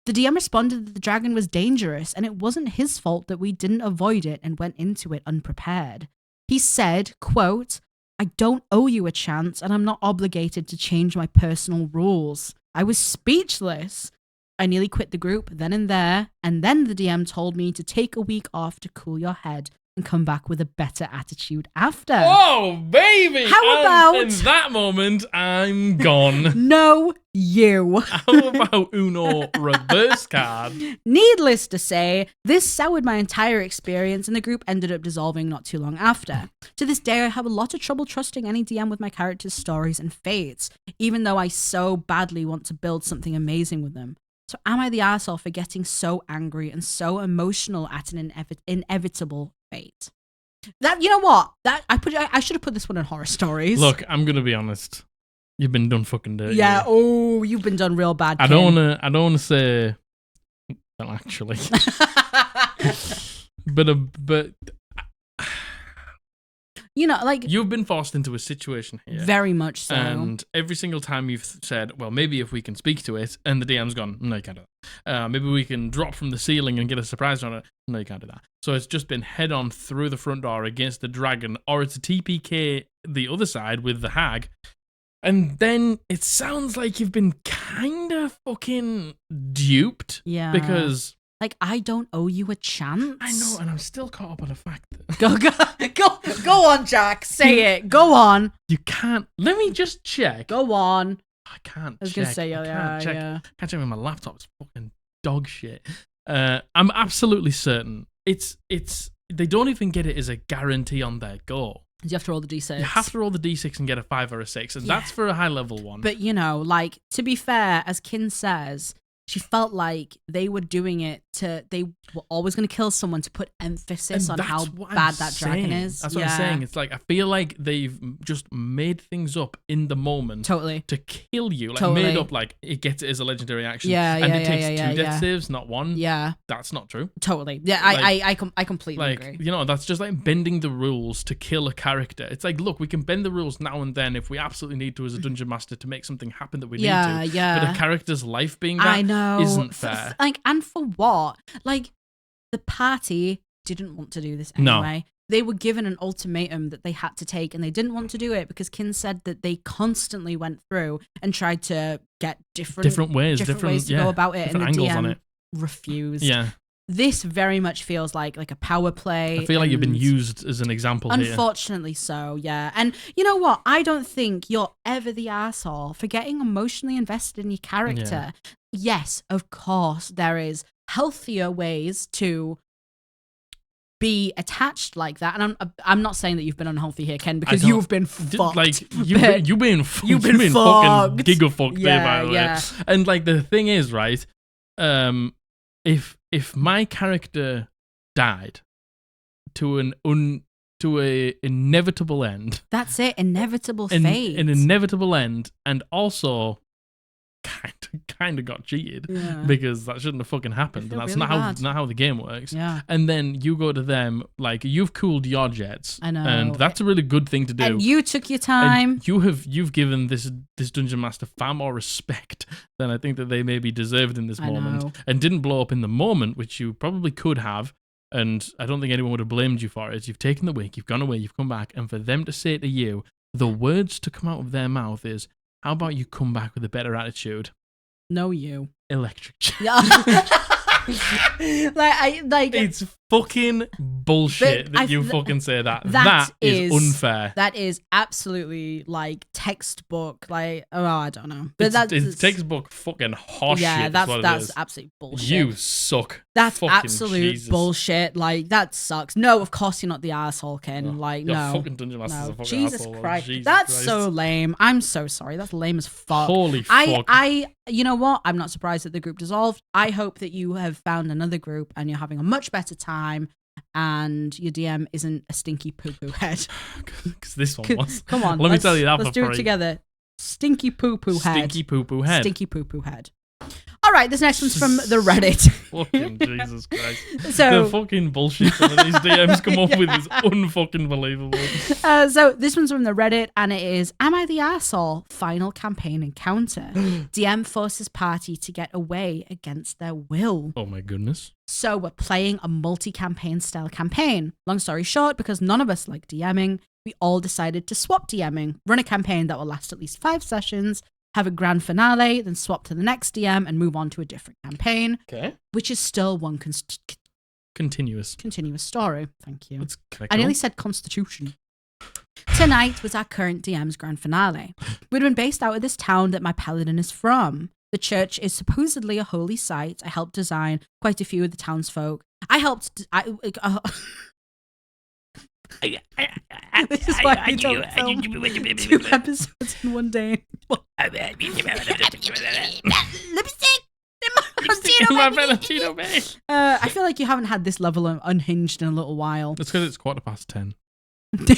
The DM responded that the dragon was dangerous and it wasn't his fault that we didn't avoid it and went into it unprepared. He said, quote, I don't owe you a chance and I'm not obligated to change my personal rules. I was speechless. I nearly quit the group then and there, and then the DM told me to take a week off to cool your head and come back with a better attitude after.
Oh, baby!
How about...
In that moment, I'm gone.
No, you.
How about Uno reverse card?
Needless to say, this soured my entire experience and the group ended up dissolving not too long after. To this day, I have a lot of trouble trusting any DM with my characters' stories and fates, even though I so badly want to build something amazing with them. So am I the arsehole for getting so angry and so emotional at an inevitable fate? That, you know what? That I should have put this one in horror stories.
Look, I'm gonna be honest. You've been done fucking dirty.
Yeah. Oh, you've been done real bad.
I don't wanna say. Well, actually, but
you know, like
you've been forced into a situation here.
Very much so.
And every single time you've said, well, maybe if we can speak to it, and the DM's gone, no, you can't do that. Maybe we can drop from the ceiling and get a surprise on it. No, you can't do that. So it's just been head on through the front door against the dragon, or it's a TPK the other side with the hag. And then it sounds like you've been kind of fucking duped.
Yeah.
Because...
like, I don't owe you a chance.
I know, and I'm still caught up on the fact that...
Go on, Jack. Say it. Go on.
You can't... Let me just check.
Go on.
I can't check.
I was going to say,
I
yeah.
can't check with my laptop. It's fucking dog shit. I'm absolutely certain. They don't even get it as a guarantee on their go.
You have to roll the D6.
You have to roll the D6 and get a 5 or a 6, and that's for a high level one.
But, you know, like, to be fair, as Kin says... she felt like they were doing it they were always going to kill someone to put emphasis on how bad that dragon is.
That's what I'm saying. It's like, I feel like they've just made things up in the moment.
Totally.
To kill you. Like, made up, like, it gets it as a legendary action.
Yeah,
and it takes 2 death saves, not 1.
Yeah.
That's not true.
Totally. Yeah, I completely agree.
You know, that's just like bending the rules to kill a character. It's like, look, we can bend the rules now and then if we absolutely need to as a dungeon master to make something happen that we need to.
Yeah.
But a character's life being that
I know.
isn't fair.
And for what? Like, the party didn't want to do this anyway. No. They were given an ultimatum that they had to take, and they didn't want to do it because Kin said that they constantly went through and tried to get different ways to go about it, and the
angles
DM
on it.
refused.
Yeah.
This very much feels like a power play.
I feel like you've been used as an example here.
Unfortunately so, yeah. And you know what? I don't think you're ever the asshole for getting emotionally invested in your character. Yeah. Yes, of course, there is healthier ways to be attached like that. And I'm not saying that you've been unhealthy here, Ken, because you've been fucked.
Like, you've been fucking giga-fucked there, by the way. And like, the thing is, right, if my character died to a inevitable end.
That's it, inevitable fate.
An inevitable end, and also kind of got cheated because that shouldn't have fucking happened, and that's
really
not how the game works.
Yeah.
And then you go to them like, you've cooled your jets.
I know.
And that's a really good thing to do.
And you took your time.
And you've given this dungeon master far more respect than I think that they maybe deserved in this moment, and didn't blow up in the moment, which you probably could have. And I don't think anyone would have blamed you for it. You've taken the week, you've gone away, you've come back, and for them to say to you, the words to come out of their mouth is, how about you come back with a better attitude?
No, you.
Electric chair.
Yeah.
It's fucking bullshit that you fucking say that. That is unfair.
That is absolutely like textbook. Like, oh, I don't know, but
it's textbook fucking horseshit.
Yeah, that's absolute bullshit.
You suck.
That's
fucking
absolute
Jesus.
Bullshit. Like, that sucks. No, of course you're not the asshole, Ken.
No,
like,
your
no.
Fucking dungeon master's a fucking
Jesus
asshole.
Christ.
Jesus
That's
Christ.
so lame. I'm so sorry. That's lame as fuck.
Holy fuck.
You know what? I'm not surprised that the group dissolved. I hope that you have found another group and you're having a much better time, and your DM isn't a stinky poo-poo head.
Because this one was.
Come on.
Let me tell you that
Let's do it together. Stinky poo-poo head.
Stinky poo-poo head.
Stinky poo-poo head. All All right, this next one's from the Reddit.
Fucking Jesus Christ.
So
the fucking bullshit some of these DMs come up with is unfucking believable.
So this one's from the Reddit, and it is, am I the arsehole? Final campaign encounter. DM forces party to get away against their will.
Oh my goodness.
So we're playing a multi-campaign style campaign. Long story short, because none of us like DMing, we all decided to swap DMing, run a campaign that will last at least 5 sessions, have a grand finale, then swap to the next DM and move on to a different campaign.
Okay.
Which is still one
Continuous
story. Thank you.
That's
I nearly said constitution. Tonight was our current DM's grand finale. We'd been based out of this town that my paladin is from. The church is supposedly a holy site. I helped design quite a few of the townsfolk. This is why we don't film 2 episodes in one day. Let me see. I feel like you haven't had this level of unhinged in a little while.
It's because it's 10:15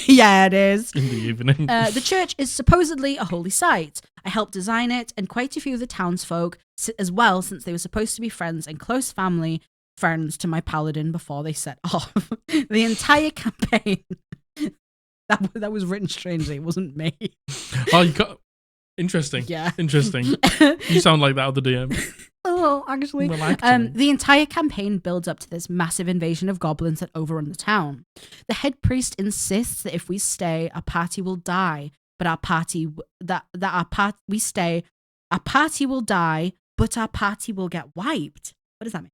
yeah, it is.
in the evening.
The church is supposedly a holy site. I helped design it, and quite a few of the townsfolk as well, since they were supposed to be friends and close family friends to my paladin before they set off. The entire campaign. That was written strangely. It wasn't me.
Oh, you got... Interesting.
Yeah.
Interesting. You sound like that other DM.
Oh, actually.
Well, actually.
The entire campaign builds up to this massive invasion of goblins that overrun the town. The head priest insists that if we stay, our party will die, but our party will die, but our party will get wiped. What does that mean?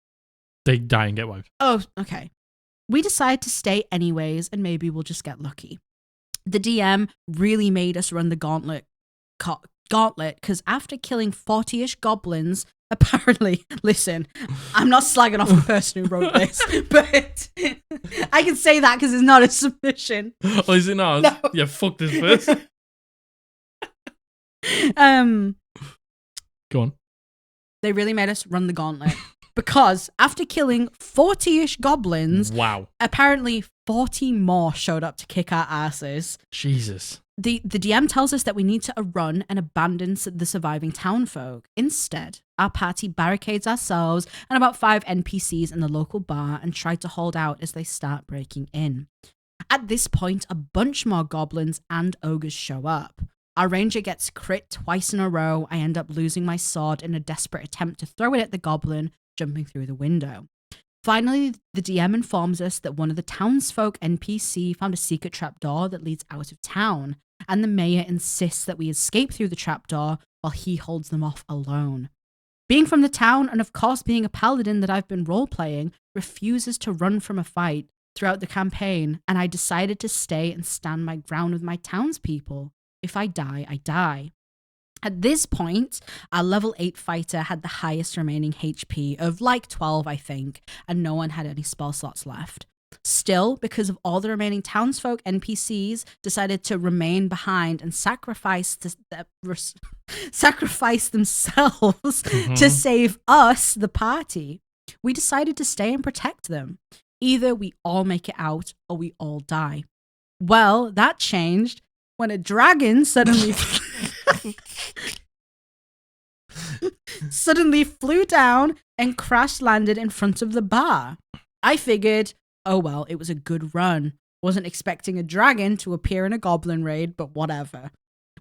They die and get wiped.
Oh, okay. We decide to stay anyways, and maybe we'll just get lucky. The DM really made us run the gauntlet, because after killing 40-ish goblins, apparently, listen, I'm not slagging off the person who wrote this, but I can say that because it's not a submission.
Oh, is it not?
No.
Yeah, fuck this person. Go on.
They really made us run the gauntlet. Because after killing 40-ish goblins,
wow,
apparently 40 more showed up to kick our asses.
Jesus.
The DM tells us that we need to run and abandon the surviving townfolk. Instead, our party barricades ourselves and about 5 NPCs in the local bar and try to hold out as they start breaking in. At this point, a bunch more goblins and ogres show up. Our ranger gets crit twice in a row. I end up losing my sword in a desperate attempt to throw it at the goblin, jumping through the window. Finally, the DM informs us that one of the townsfolk NPC found a secret trapdoor that leads out of town, and the mayor insists that we escape through the trapdoor while he holds them off alone. Being from the town, and of course being a paladin that I've been role-playing, refuses to run from a fight throughout the campaign, and I decided to stay and stand my ground with my townspeople. If I die, I die. At this point, our level 8 fighter had the highest remaining HP of like 12, I think, and no one had any spell slots left. Still, because of all the remaining townsfolk NPCs decided to remain behind and sacrifice themselves to save us, the party, we decided to stay and protect them. Either we all make it out or we all die. Well, that changed when a dragon suddenly flew down and crash landed in front of the bar. I figured, oh well, it was a good run. Wasn't expecting a dragon to appear in a goblin raid, but whatever.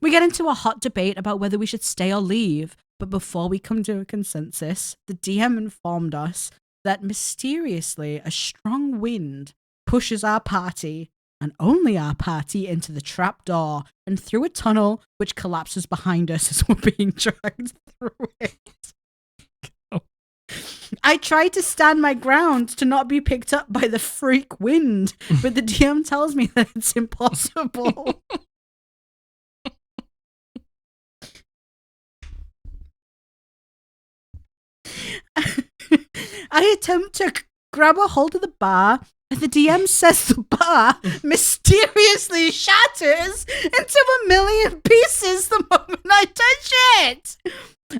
We get into a hot debate about whether we should stay or leave, but before we come to a consensus, the DM informed us that mysteriously a strong wind pushes our party, and only our party, into the trapdoor and through a tunnel which collapses behind us as we're being dragged through it.
Oh.
I tried to stand my ground to not be picked up by the freak wind, but the DM tells me that it's impossible. I attempt to grab a hold of the bar, and the DM says the bar mysteriously shatters into a million pieces the moment I touch it.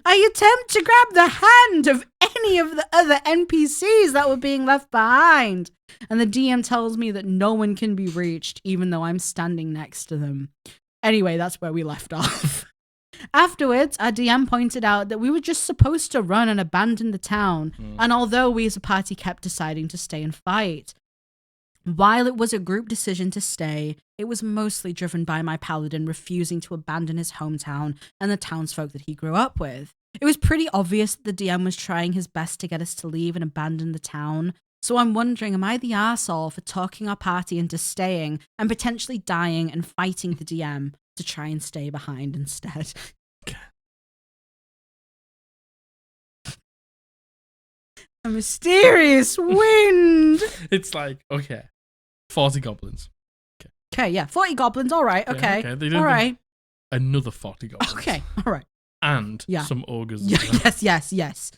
I attempt to grab the hand of any of the other NPCs that were being left behind, and the DM tells me that no one can be reached, even though I'm standing next to them. Anyway, that's where we left off. Afterwards, our DM pointed out that we were just supposed to run and abandon the town, and although we as a party kept deciding to stay and fight. While it was a group decision to stay, it was mostly driven by my paladin refusing to abandon his hometown and the townsfolk that he grew up with. It was pretty obvious that the DM was trying his best to get us to leave and abandon the town. So I'm wondering, am I the arsehole for talking our party into staying and potentially dying and fighting the DM to try and stay behind instead? A mysterious wind.
It's like, okay, 40 goblins.
Okay, yeah, 40 goblins. All right, okay.
Yeah, okay.
All right.
Another 40 goblins.
Okay, all right.
And some ogres.
Yeah, yes.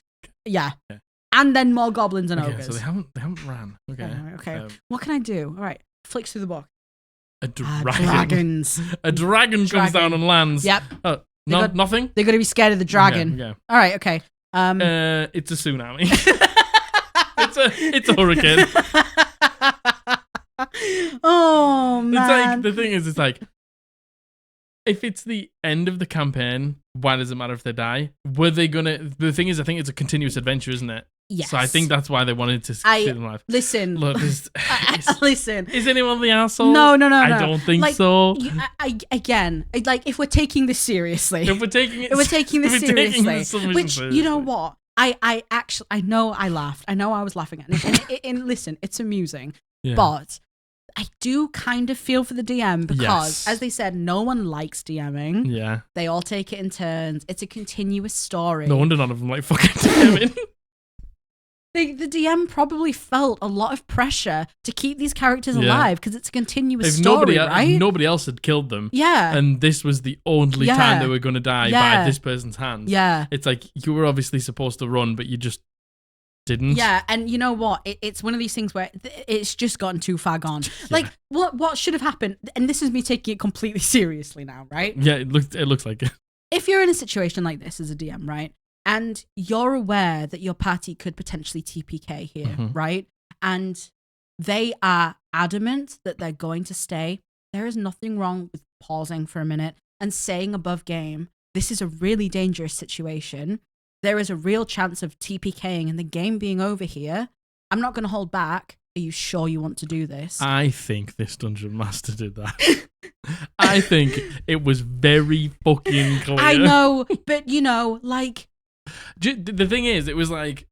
Yeah.
Okay.
And then more goblins and
Okay,
ogres.
so they haven't ran. Okay.
Okay. What can I do? All right. Flicks through the book.
A dragon.
Dragons.
A dragon comes down and lands.
Yep.
Oh, nothing?
They're going to be scared of the dragon.
Okay.
All right, okay.
It's a tsunami. it's a hurricane.
Oh, man.
It's like, the thing is, it's like, if it's the end of the campaign, why does it matter if they die? Were they gonna... The thing is, I think it's a continuous adventure, isn't it?
Yes.
So I think that's why they wanted to keep them alive.
Listen.
Look,
listen.
Is anyone the asshole?
No.
I don't think so.
Again, if we're taking this seriously.
If we're taking this
seriously. Which, you know what? I know I laughed. I know I was laughing at it. And listen, it's amusing. Yeah. But I do kind of feel for the DM because, as they said, no one likes DMing.
Yeah.
They all take it in turns. It's a continuous story.
No wonder none of them like fucking DMing.
The DM probably felt a lot of pressure to keep these characters alive because it's a continuous story, right?
If nobody else had killed them.
Yeah.
And this was the only time they were going to die by this person's hands.
Yeah.
It's like you were obviously supposed to run, but you just didn't.
Yeah, and you know what? It's one of these things where it's just gotten too far gone. Like, what should have happened? And this is me taking it completely seriously now, right?
Yeah, it looks like it.
If you're in a situation like this as a DM, right? And you're aware that your party could potentially TPK here, right? And they are adamant that they're going to stay. There is nothing wrong with pausing for a minute and saying above game, this is a really dangerous situation. There is a real chance of TPKing and the game being over here. I'm not going to hold back. Are you sure you want to do this?
I think this Dungeon Master did that. I think it was very fucking clear.
I know, but you know, like...
The thing is, it was like,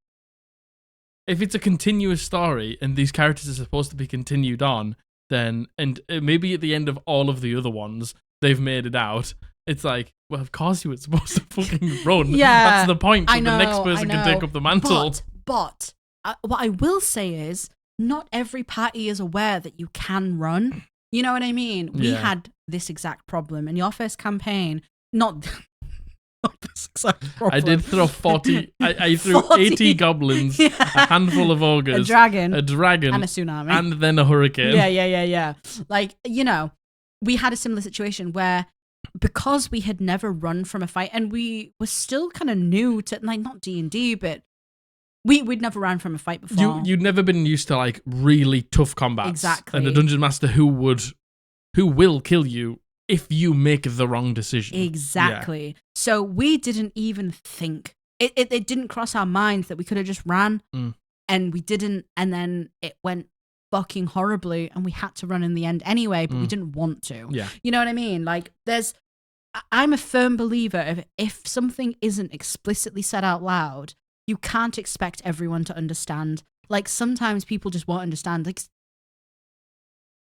if it's a continuous story and these characters are supposed to be continued on, then, and maybe at the end of all of the other ones, they've made it out. It's like, well, of course you were supposed to fucking run.
Yeah,
that's the point. So the next person can take up the mantle.
But what I will say is, not every party is aware that you can run. You know what I mean? We had this exact problem in your first campaign. Not this exact problem.
I did throw 40. I threw 80 goblins, a handful of ogres,
a dragon,
and a
tsunami,
and then a hurricane.
Yeah. Like, you know, we had a similar situation where, because we had never run from a fight, and we were still kind of new to, like, not D&D, but we'd never ran from a fight before.
You'd never been used to, like, really tough combats.
Exactly.
And a dungeon master who will kill you if you make the wrong decision.
Exactly. Yeah. So we didn't even think, it didn't cross our minds that we could have just ran, and we didn't, and then it went fucking horribly, and we had to run in the end anyway, but we didn't want to.
Yeah.
You know what I mean? Like, I'm a firm believer of, if something isn't explicitly said out loud, you can't expect everyone to understand. Like, sometimes people just won't understand. Like,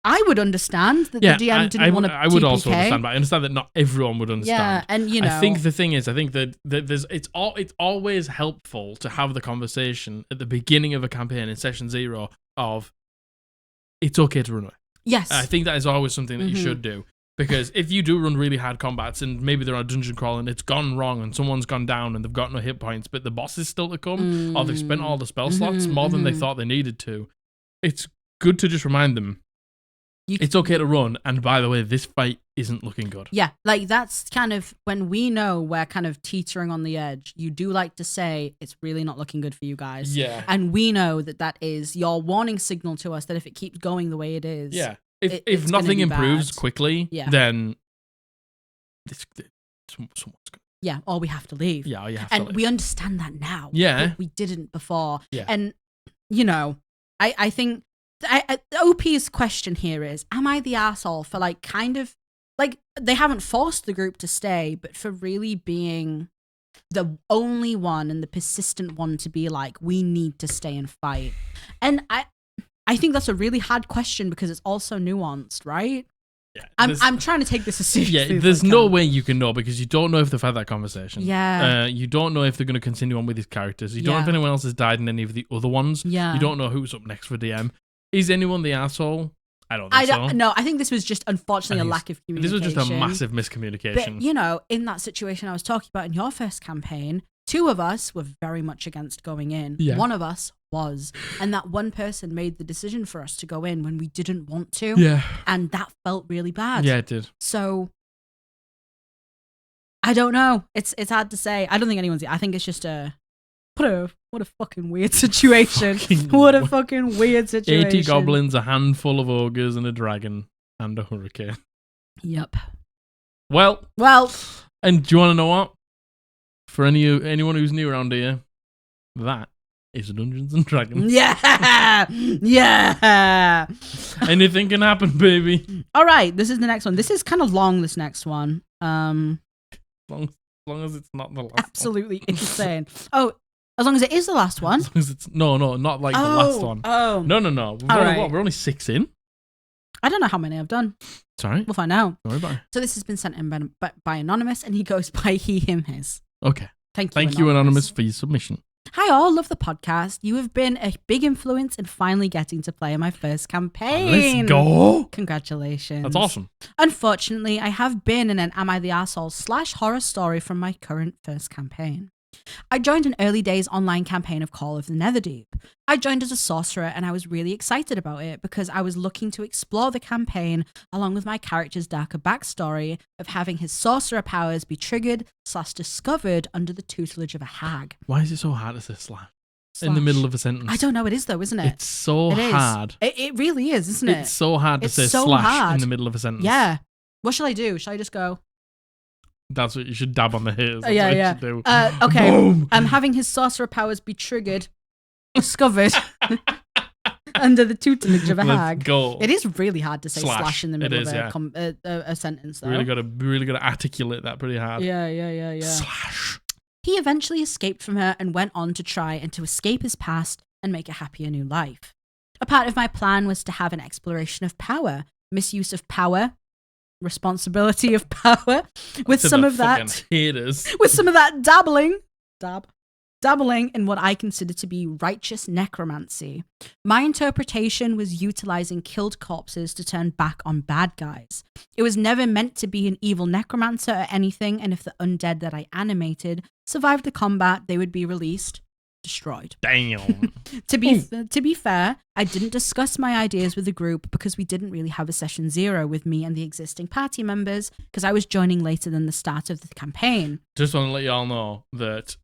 I would understand that the DM didn't want to
I would also understand, but I understand that not everyone would understand.
Yeah, and you know,
I think the thing is, I think that there's it's always helpful to have the conversation at the beginning of a campaign in session 0 of, it's okay to run away.
Yes.
I think that is always something that you should do. Because if you do run really hard combats and maybe they're on a dungeon crawl and it's gone wrong and someone's gone down and they've got no hit points, but the boss is still to come, or they've spent all the spell slots more than they thought they needed to, it's good to just remind them, it's okay to run, and by the way, this fight isn't looking good.
Yeah, like, that's kind of when we know we're kind of teetering on the edge. You do like to say, it's really not looking good for you guys.
Yeah.
And we know that is your warning signal to us that if it keeps going the way it is.
Yeah. If nothing improves quickly, then someone's gonna.
Yeah, or we have to leave.
Yeah, you have to
And
leave.
we understand that now.
Yeah.
But we didn't before.
Yeah.
And, you know, I think OP's question here is, am I the arsehole for like kind of, like, they haven't forced the group to stay, but for really being the only one and the persistent one to be like, we need to stay and fight. And I think that's a really hard question because it's also nuanced, right?
Yeah,
I'm trying to take this as seriously.
Yeah, there's no way you can know because you don't know if they've had that conversation.
Yeah.
You don't know if they're going to continue on with these characters. You don't know if anyone else has died in any of the other ones.
Yeah.
You don't know who's up next for DM. Is anyone the asshole? I don't think so.
No, I think this was just unfortunately a lack of communication.
This was just a massive miscommunication.
But, you know, in that situation I was talking about in your first campaign, 2 of us were very much against going in.
Yeah.
1 of us was. And that one person made the decision for us to go in when we didn't want to.
Yeah.
And that felt really bad.
Yeah, it did.
So, I don't know. It's hard to say. I don't think anyone's... I think it's just what a fucking weird situation. What a fucking weird situation.
80 goblins, a handful of ogres, and a dragon, and a hurricane.
Yep.
Well, and do you want to know what? For anyone who's new around here, that is Dungeons and Dragons.
Yeah! Yeah!
Anything can happen, baby.
All right, this is the next one. This is kind of long, this next one.
As long as it's not the last
absolutely one. Insane. Oh, as long as it is the last one?
As long as it's, no, not like the last one.
Oh.
No. We're only 6 in.
I don't know how many I've done.
Sorry?
We'll find out.
Don't worry about it.
So this has been sent in by Anonymous, and he goes by he, him, his.
Okay.
Thank
you, Anonymous, for your submission.
Hi all, love the podcast. You have been a big influence in finally getting to play in my first campaign.
Let's go.
Congratulations.
That's awesome.
Unfortunately, I have been in an Am I the Arsehole / horror story from my current first campaign. I joined an early days online campaign of Call of the Netherdeep. I joined as a sorcerer and I was really excited about it because I was looking to explore the campaign along with my character's darker backstory of having his sorcerer powers be triggered / discovered under the tutelage of a hag.
Why is it so hard to say slash in the middle of a sentence?
I don't know, it is though, isn't it?
It's so hard.
It really is, isn't it?
It's so hard to say
so
slash
hard.
in the middle of a sentence.
Yeah. What shall I do? Shall I just go?
That's what you should dab on the hairs. That's
yeah.
what you should do.
Okay.
Boom.
Having his sorcerer powers be triggered, discovered under the tutelage of a hag.
Let's go.
It is really hard to say slash in the middle of a sentence, though.
Really got to articulate that pretty hard.
Yeah.
Slash.
He eventually escaped from her and went on to try and to escape his past and make a happier new life. A part of my plan was to have an exploration of power, misuse of power, responsibility of power, with some of that dabbling in what I consider to be righteous necromancy. My interpretation was utilizing killed corpses to turn back on bad guys. It was never meant to be an evil necromancer or anything, and if the undead that I animated survived the combat, they would be released, destroyed.
Damn.
To be fair, I didn't discuss my ideas with the group because we didn't really have a session 0 with me and the existing party members because I was joining later than the start of the campaign.
Just want to let you all know that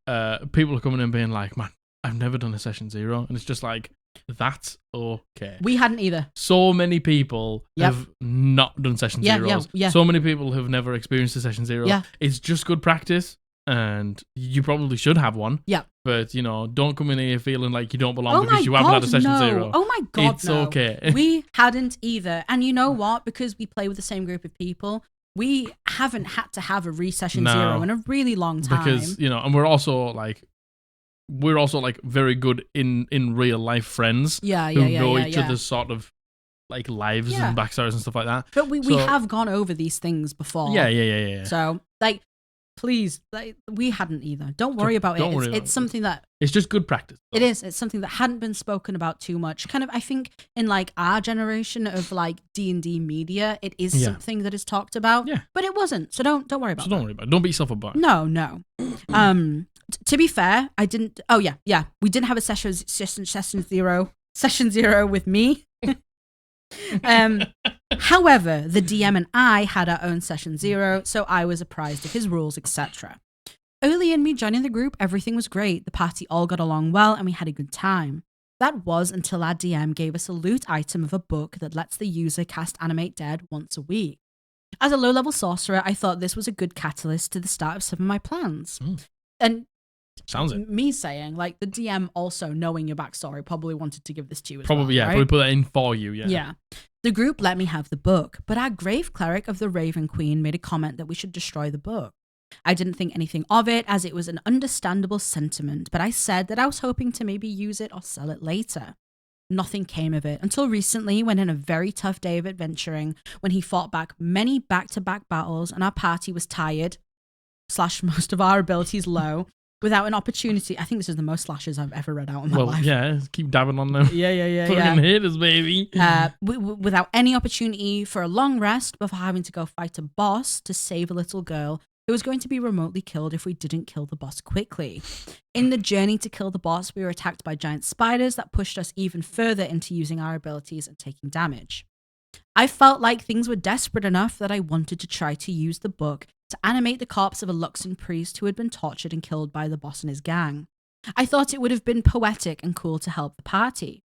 people are coming in being like, man, I've never done a session 0. And it's just like, that's okay.
We hadn't either.
So many people have not done session 0s.
Yeah.
So many people have never experienced a session 0.
Yeah.
It's just good practice. And you probably should have one.
Yeah.
But, don't come in here feeling like you don't belong because you haven't had a session 0.
Oh my God,
it's okay.
We hadn't either. And you know what? Because we play with the same group of people, we haven't had to have a re-session 0 in a really long time.
Because, and we're also like very good in real life friends. Who know each other's sort of like lives and backstories and stuff like that.
But we have gone over these things before.
Yeah.
So, like, please, we hadn't either. Don't worry about it. It's something that...
It's just good practice.
It is. It's something that hadn't been spoken about too much. Kind of, I think, in like our generation of like D&D media, it is something that is talked about. Yeah. But it wasn't. So don't worry about it.
Don't worry about it. Don't beat yourself up about it.
No. To be fair, I didn't... Oh, yeah. We didn't have a session 0 with me. However, the DM and I had our own session 0, so I was apprised of his rules, etc. Early in me joining the group, everything was great. The party all got along well and we had a good time. That was until our DM gave us a loot item of a book that lets the user cast Animate Dead once a week. As a low-level sorcerer, I thought this was a good catalyst to the start of some of my plans. And
sounds it.
Me saying, like, the DM also knowing your backstory probably wanted to give this to you as
Probably,
well,
yeah.
right?
Probably put that in for you, yeah.
Yeah. The group let me have the book, but our grave cleric of the Raven Queen made a comment that we should destroy the book. I didn't think anything of it, as it was an understandable sentiment, but I said that I was hoping to maybe use it or sell it later. Nothing came of it until recently, when in a very tough day of adventuring, when he fought back many back-to-back battles and our party was tired, / most of our abilities low, without an opportunity. I think this is the most slashes I've ever read out in my life.
Yeah, keep dabbing on them.
Yeah.
Fucking haters, baby.
Without any opportunity for a long rest before having to go fight a boss to save a little girl who was going to be remotely killed if we didn't kill the boss quickly. In the journey to kill the boss, we were attacked by giant spiders that pushed us even further into using our abilities and taking damage. I felt like things were desperate enough that I wanted to try to use the book to animate the corpse of a Luxon priest who had been tortured and killed by the boss and his gang. I thought it would have been poetic and cool to help the party.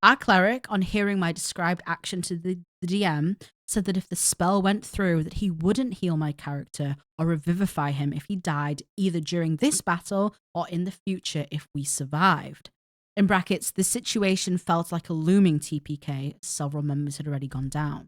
Our cleric, on hearing my described action to the DM, said that if the spell went through, that he wouldn't heal my character or revivify him if he died, either during this battle or in the future if we survived. In brackets, the situation felt like a looming TPK, as several members had already gone down.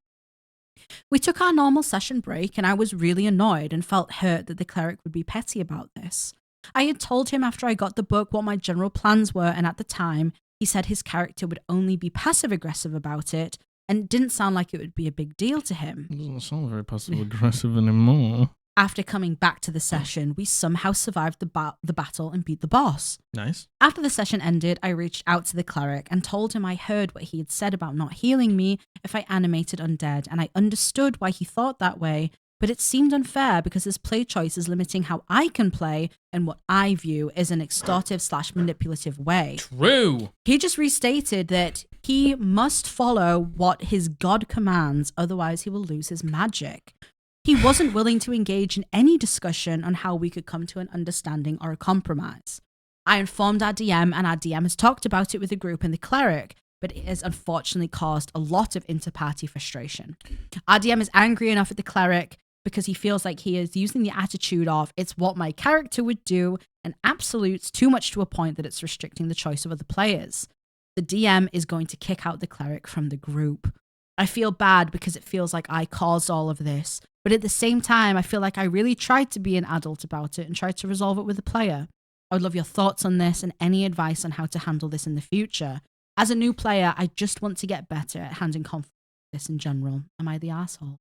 We took our normal session break, and I was really annoyed and felt hurt that the cleric would be petty about this. I had told him after I got the book what my general plans were, and at the time, he said his character would only be passive-aggressive about it, and it didn't sound like it would be a big deal to him.
It doesn't sound very passive-aggressive anymore.
After coming back to the session, we somehow survived the battle and beat the boss.
Nice.
After the session ended, I reached out to the cleric and told him I heard what he had said about not healing me if I animated undead, and I understood why he thought that way, but it seemed unfair because his play choice is limiting how I can play in what I view as an extortive / manipulative way.
True.
He just restated that he must follow what his god commands, otherwise he will lose his magic. He wasn't willing to engage in any discussion on how we could come to an understanding or a compromise. I informed our DM, and our DM has talked about it with the group and the cleric, but it has unfortunately caused a lot of inter-party frustration. Our DM is angry enough at the cleric because he feels like he is using the attitude of, it's what my character would do, and absolutes too much to a point that it's restricting the choice of other players. The DM is going to kick out the cleric from the group. I feel bad because it feels like I caused all of this, but at the same time, I feel like I really tried to be an adult about it and tried to resolve it with the player. I would love your thoughts on this and any advice on how to handle this in the future. As a new player, I just want to get better at handling conflict like this in general. Am I the asshole?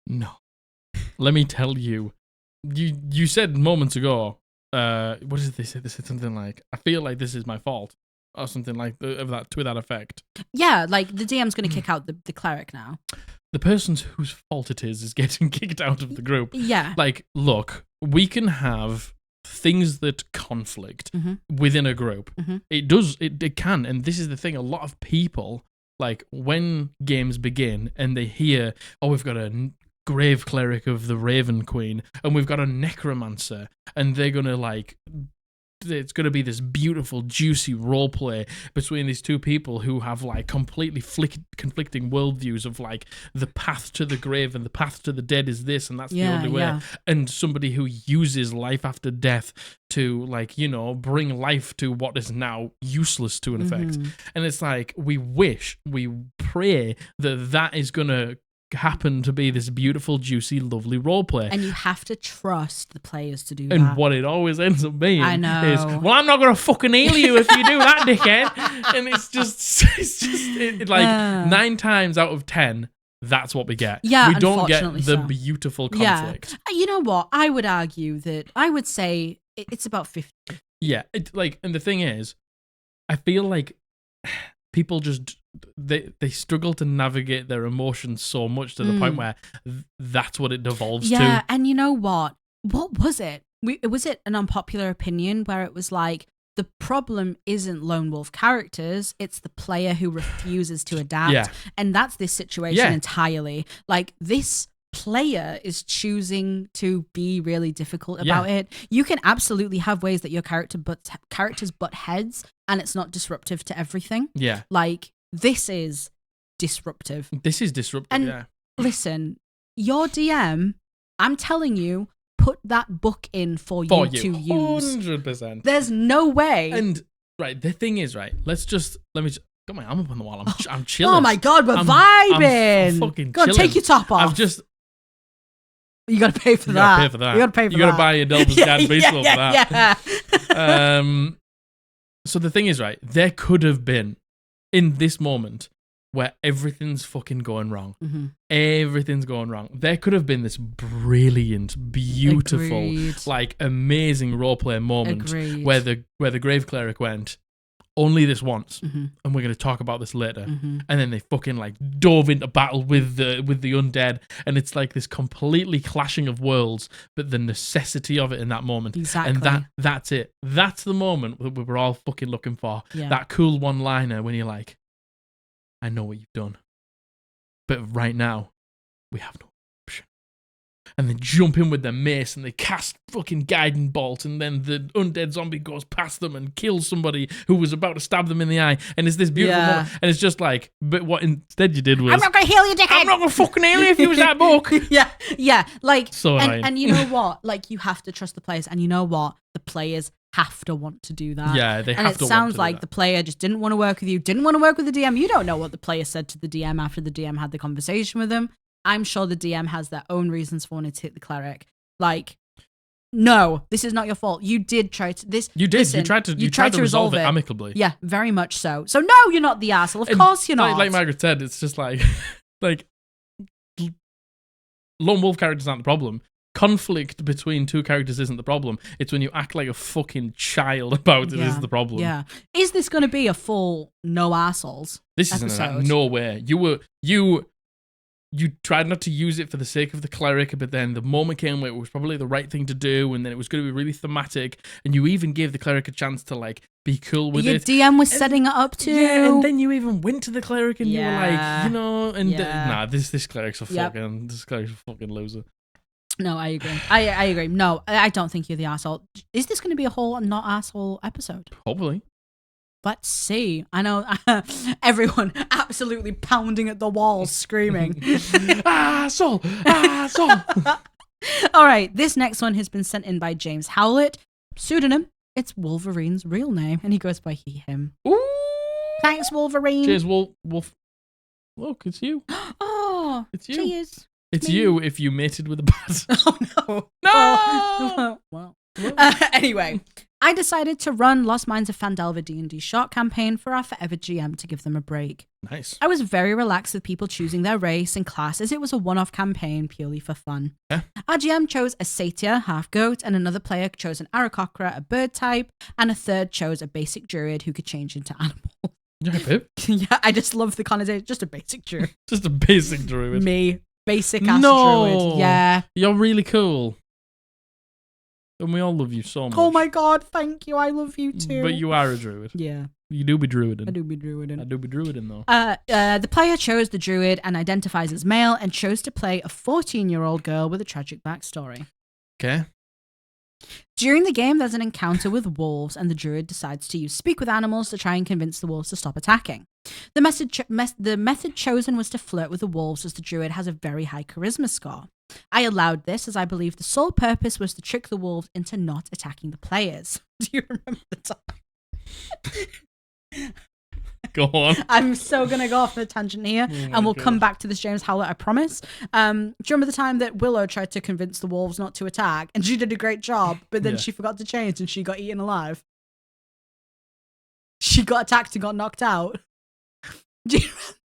No. Let me tell you. You said moments ago, what did they say? They said something like, I feel like this is my fault. Or something like to that effect.
Yeah, like the DM's going to kick out the cleric now.
The person whose fault it is getting kicked out of the group.
Yeah.
Like, look, we can have things that conflict within a group. It can, and this is the thing. A lot of people, like, when games begin and they hear, oh, we've got a grave cleric of the Raven Queen, and we've got a necromancer, and they're gonna like. It's going to be this beautiful, juicy roleplay between these two people who have like completely conflicting worldviews of like the path to the grave and the path to the dead is this and that's the only way. Yeah. And somebody who uses life after death to like, you know, bring life to what is now useless to an effect. And it's like, we pray that is going to happen to be this beautiful, juicy, lovely roleplay.
And you have to trust the players to do that.
And what it always ends up being
I know.
is, well, I'm not going to fucking heal you if you do that, dickhead. And it's just 9 times out of 10, that's what we get. Yeah, we don't get the beautiful conflict.
Yeah. You know what? I would argue that, I would say it's about 50.
Yeah, and the thing is, I feel like people just they struggle to navigate their emotions so much to the point where that's what it devolves to.
Yeah, and you know what? What was it? Was it an unpopular opinion where it was like, the problem isn't lone wolf characters, it's the player who refuses to adapt. Yeah. And that's this situation entirely. Like, this player is choosing to be really difficult about it. You can absolutely have ways that your characters butt heads and it's not disruptive to everything. Yeah. Like, this is disruptive.
And
listen, your DM, I'm telling you, put that book in for you to use.
100%.
There's no way.
And right, the thing is, right, let me just got my arm up on the wall. I'm chilling.
Oh my God, we're vibing.
I'm fucking
Go on,
chilling.
take your top off. You gotta pay for that. You gotta pay for that.
You gotta buy a Delta's Guide baseball for that.
Yeah.
So the thing is, right, there could have been in this moment where everything's fucking going wrong.
Mm-hmm.
Everything's going wrong. There could have been this brilliant, beautiful, like amazing roleplay moment where the grave cleric went, only this once, and we're going to talk about this later. And then they fucking like dove into battle with the undead, and it's like this completely clashing of worlds, but the necessity of it in that moment.
Exactly.
And that's it. That's the moment that we were all fucking looking for.
Yeah.
That cool one-liner when you're like, I know what you've done, but right now we have no option. And they jump in with their mace and they cast fucking guiding bolt, and then the undead zombie goes past them and kills somebody who was about to stab them in the eye. And it's this beautiful moment. And it's just like, but what instead you did was,
I'm not gonna heal you, dickhead.
I'm not gonna fucking heal you if you use that book.
yeah. Like,
so
and you know what? Like, you have to trust the players, and you know what? The players have to want to do that.
Yeah, they have to want to do that.
And it sounds like the player just didn't want to work with you, didn't want to work with the DM. You don't know what the player said to the DM after the DM had the conversation with them. I'm sure the DM has their own reasons for wanting to hit the cleric. Like, no, this is not your fault. You did try to this.
You did.
Listen,
you tried to resolve it amicably.
Yeah, very much so. So no, you're not the asshole. Of course you're not.
Like Margaret said, it's just like lone wolf characters aren't the problem. Conflict between two characters isn't the problem. It's when you act like a fucking child about it is the problem.
Yeah. Is this going to be a full no assholes?
This isn't no way. You tried not to use it for the sake of the cleric, but then the moment came where it was probably the right thing to do, and then it was going to be really thematic, and you even gave the cleric a chance to like be cool with it.
Your DM was setting it up too.
Yeah, and then you even went to the cleric and you were like, you know, and this cleric's a fucking loser.
No, I agree. I agree. No, I don't think you're the asshole. Is this going to be a whole not asshole episode?
Hopefully.
Let's see. I know everyone absolutely pounding at the walls, screaming.
Asshole!
All right, this next one has been sent in by James Howlett. Pseudonym, it's Wolverine's real name, and he goes by he, him.
Ooh!
Thanks, Wolverine.
Cheers, Wolf. Look, it's you.
Oh,
it's you.
Cheers.
It's you if you mated with a bat.
Oh, no.
No!
Well. Anyway, I decided to run Lost Minds of Phandelver D&D short campaign for our Forever GM to give them a break.
Nice.
I was very relaxed with people choosing their race and class, as it was a one-off campaign purely for fun.
Yeah.
Our GM chose a satyr, half-goat, and another player chose an Aarakocra, a bird type, and a third chose a basic druid who could change into animals.
Yeah, babe.
Yeah, I just love the connotation. Just a basic druid.
Just a basic druid.
Me. Basic-ass druid. Yeah.
You're really cool. And we all love you so much.
Oh my God, thank you. I love you too.
But you are a druid.
Yeah.
You do be druiding.
I do be druiding
though.
The player chose the druid and identifies as male and chose to play a 14-year-old girl with a tragic backstory.
Okay.
During the game, there's an encounter with wolves, and the druid decides to use speak with animals to try and convince the wolves to stop attacking. The method chosen was to flirt with the wolves, as the druid has a very high charisma score. I allowed this as I believe the sole purpose was to trick the wolves into not attacking the players. Do you remember the time?
Go on.
I'm so going to go off on a tangent here, and we'll come back to this, James Howlett, I promise. Do you remember the time that Willow tried to convince the wolves not to attack, and she did a great job, but then she forgot to change and she got eaten alive? She got attacked and got knocked out. Do you remember?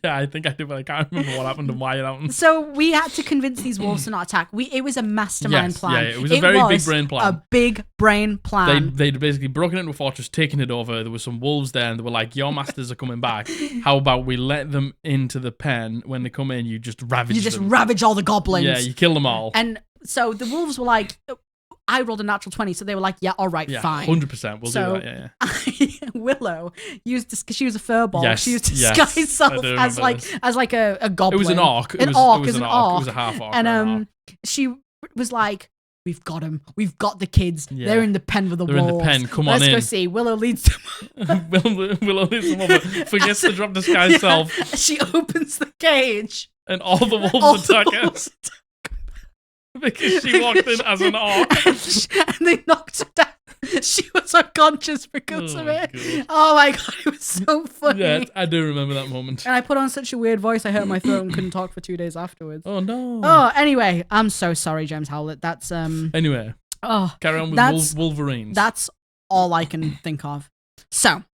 Yeah, I think I do, but I can't remember what happened and why it happened.
So we had to convince these wolves to not attack. It was a mastermind plan.
Yeah, it was a very big brain plan.
A big brain plan.
They'd basically broken into a fortress, taken it over. There were some wolves there, and they were like, "Your masters are coming back. How about we let them into the pen? When they come in, you just ravage them.
You just ravage all the goblins.
Yeah, you kill them all."
And so the wolves were like, I rolled a natural 20, so they were like, yeah, all right, fine.
100%. We'll do that, yeah.
Willow used, because she was a furball,
yes,
she used to disguise herself as like a goblin.
It was an orc. It was an orc. It was a half orc.
And she was like, we've got him. We've got the kids. Yeah. They're in the pen with the wolves.
They're in the pen. Come on in.
Let's go see. Willow leads them.
Willow leads them over. Forgets to drop disguise self.
She opens the cage.
and all the wolves
All
attack
the
her
wolves
because she walked in as an orc.
and they knocked her down. She was unconscious because
Oh
of
my
it.
God.
Oh my god, it was so funny.
Yeah, I do remember that moment.
And I put on such a weird voice, I hurt my throat and couldn't talk for 2 days afterwards.
Oh no.
Oh, anyway, I'm so sorry, James Howlett. That's
Anyway,
oh,
carry on
that's-
with Wolverines.
that's all I can think of. So,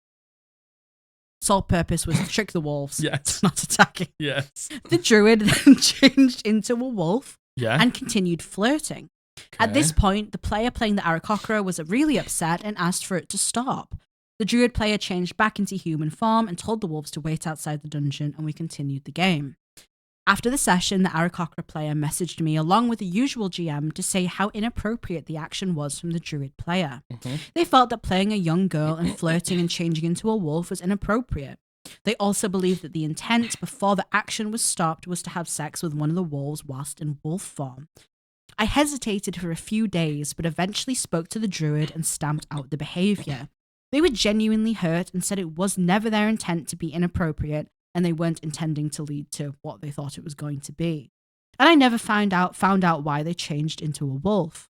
sole purpose was to trick the wolves.
Yes.
Not attacking.
Yes.
The druid then changed into a wolf
Yeah.
and continued flirting. At this point, the player playing the Aarakocra was really upset and asked for it to stop. The druid player changed back into human form and told the wolves to wait outside the dungeon, and we continued the game. After the session, the Aarakocra player messaged me along with the usual GM to say how inappropriate the action was from the druid player.
Mhm.
They felt that playing a young girl and flirting and changing into a wolf was inappropriate. They also believed that the intent before the action was stopped was to have sex with one of the wolves whilst in wolf form. I hesitated for a few days, but eventually spoke to the druid and stamped out the behaviour. They were genuinely hurt and said it was never their intent to be inappropriate, and they weren't intending to lead to what they thought it was going to be. And I never found out why they changed into a wolf.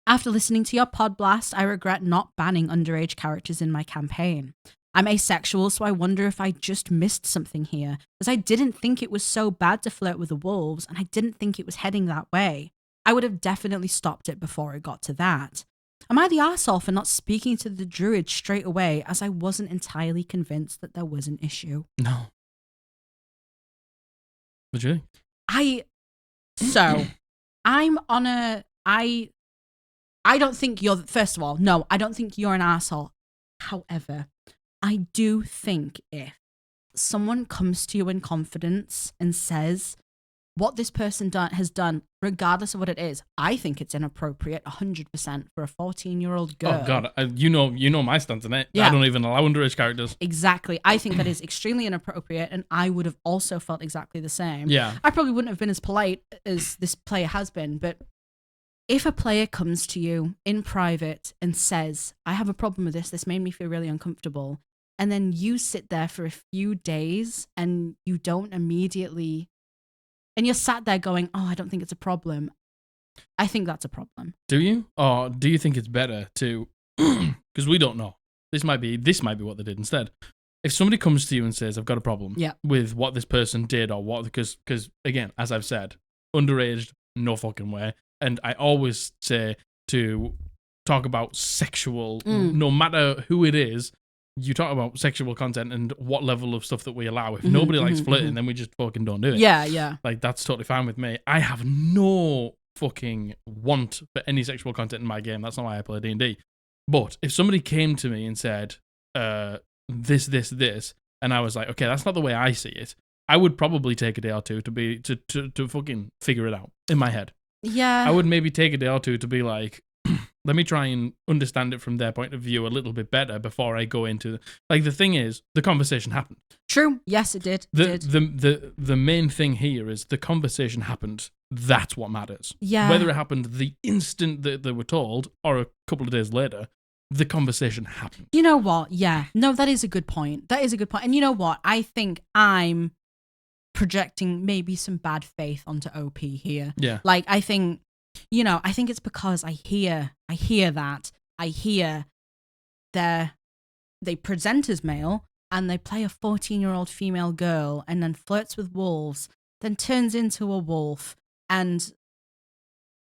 After listening to your Podblast, I regret not banning underage characters in my campaign. I'm asexual, so I wonder if I just missed something here, as I didn't think it was so bad to flirt with the wolves, and I didn't think it was heading that way. I would have definitely stopped it before it got to that. Am I the arsehole for not speaking to the druid straight away, as I wasn't entirely convinced that there was an issue?
No. What do you think?
I don't think you're, first of all, no, I don't think you're an arsehole. However, I do think if someone comes to you in confidence and says what this person has done, regardless of what it is, I think it's inappropriate 100% for a 14-year-old girl.
Oh God, you know my stance on it.
Yeah.
I don't even allow underage characters.
Exactly. I think that is extremely inappropriate, and I would have also felt exactly the same.
Yeah.
I probably wouldn't have been as polite as this player has been, but if a player comes to you in private and says, I have a problem with this made me feel really uncomfortable, and then you sit there for a few days and you don't immediately, and you're sat there going, oh, I don't think it's a problem, I think that's a problem.
Do you? Or do you think it's better to, because we don't know, this might be what they did instead. If somebody comes to you and says, I've got a problem with what this person did or what, because again, as I've said, underage, no fucking way. And I always say to talk about sexual, no matter who it is, you talk about sexual content and what level of stuff that we allow. If nobody likes flirting, then we just fucking don't do it.
Yeah.
Like, that's totally fine with me. I have no fucking want for any sexual content in my game. That's not why I play D&D. But if somebody came to me and said, this, and I was like, okay, that's not the way I see it, I would probably take a day or two to fucking figure it out in my head.
Yeah.
I would maybe take a day or two to be like, let me try and understand it from their point of view a little bit better before I go into like, the thing is, the conversation happened.
True. Yes, it did.
The main thing here is the conversation happened. That's what matters.
Yeah.
Whether it happened the instant that they were told or a couple of days later, the conversation happened.
You know what? Yeah. No, that is a good point. And you know what? I think I'm projecting maybe some bad faith onto OP here.
Yeah.
Like, I think it's because I hear that. I hear they present as male and they play a 14-year-old female girl and then flirts with wolves, then turns into a wolf, and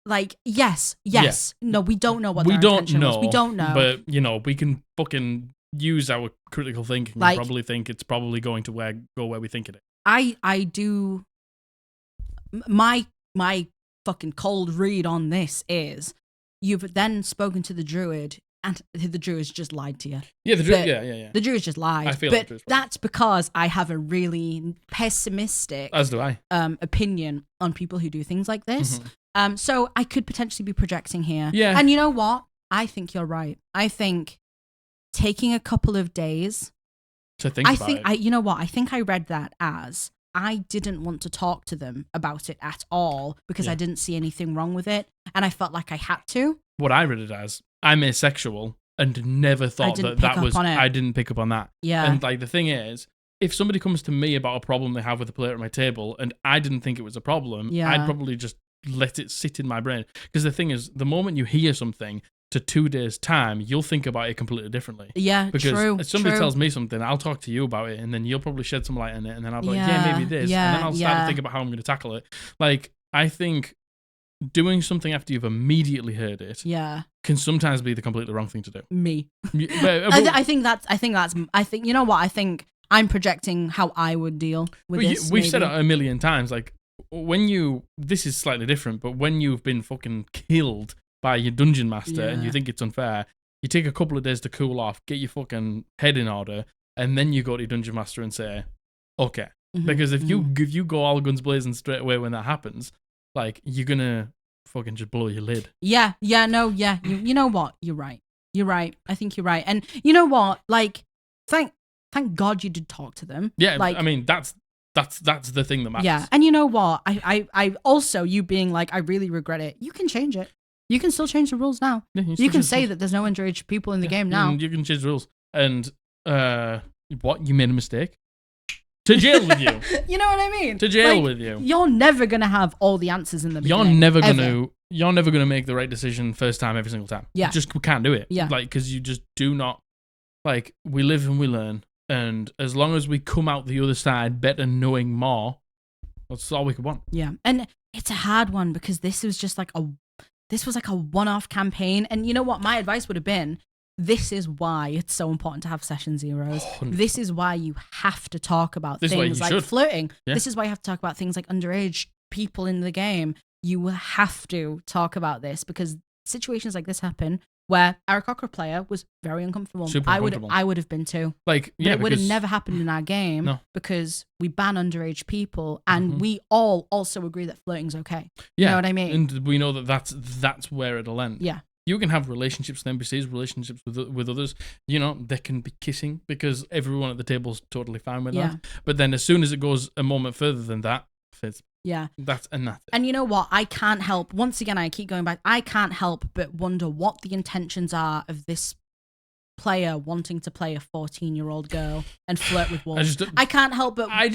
like, yes. Yeah. No, we don't know what their intention was. We don't know.
But, we can fucking use our critical thinking and probably think it's probably going to go where we think it is.
I do. My fucking cold read on this is you've then spoken to the druid and the druid's just lied to you.
Yeah, the druid.
The druid's just lied.
I feel
but
like
that's because I have a really pessimistic,
as do I,
opinion on people who do things like this.
Mm-hmm.
So I could potentially be projecting here.
Yeah.
And you know what? I think you're right. I think taking a couple of days
to think about it.
You know what? I think I read that as I didn't want to talk to them about it at all because I didn't see anything wrong with it, and I felt like I had to.
What I read it as, I'm asexual and never thought that was. I didn't pick up on that.
Yeah.
And like, the thing is, if somebody comes to me about a problem they have with a player at my table and I didn't think it was a problem, I'd probably just let it sit in my brain. Because the thing is, the moment you hear something to 2 days' time, you'll think about it completely differently.
Yeah,
because
true.
If somebody
true.
tells me something, I'll talk to you about it, and then you'll probably shed some light on it, and then I'll be like, yeah, maybe this. And then I'll start to think about how I'm going to tackle it. Like, I think doing something after you've immediately heard it can sometimes be the completely wrong thing to do.
Me.
I
think you know what? I think I'm projecting how I would deal with this.
We've said it a million times. Like, this is slightly different, but when you've been fucking killed by your dungeon master and you think it's unfair, you take a couple of days to cool off, get your fucking head in order, and then you go to your dungeon master and say, okay. Because if you go all guns blazing straight away when that happens, like, you're gonna fucking just blow your lid.
You know what? You're right. I think you're right. And you know what? Like, thank God you did talk to them.
Yeah,
like,
I mean, that's the thing that matters.
Yeah, and you know what? I also, you being like, I really regret it. You can change it. You can still change the rules now. Yeah, you can say that there's no underage people in the game now.
You can change the rules. And what? You made a mistake? To jail with you.
You know what I mean?
To jail with you.
You're never gonna have all the answers in the beginning.
You're never gonna make the right decision first time every single time.
Yeah.
You just can't do it.
Yeah.
Like, because you just do not. Like, we live and we learn, and as long as we come out the other side better knowing more, that's all we could want.
Yeah, and it's a hard one because this was like a one-off campaign, and you know what? My advice would have been, this is why it's so important to have session zeros. 100%. This is why you have to talk about things like flirting. Yeah. This is why you have to talk about things like underage people in the game. You will have to talk about this because situations like this happen where our Cocker player was very uncomfortable.
Super uncomfortable.
I would have been too.
Like,
but it would have never happened in our game because we ban underage people, and we all also agree that flirting's okay. You know what I mean?
And we know that that's where it'll end.
Yeah.
You can have relationships with NPCs, relationships with others. You know, they can be kissing because everyone at the table's totally fine with that. But then as soon as it goes a moment further than that, it's that's it.
And you know what? I can't help. Once again, I keep going back. I can't help but wonder what the intentions are of this player wanting to play a 14-year-old girl and flirt with wolves. I can't help but
I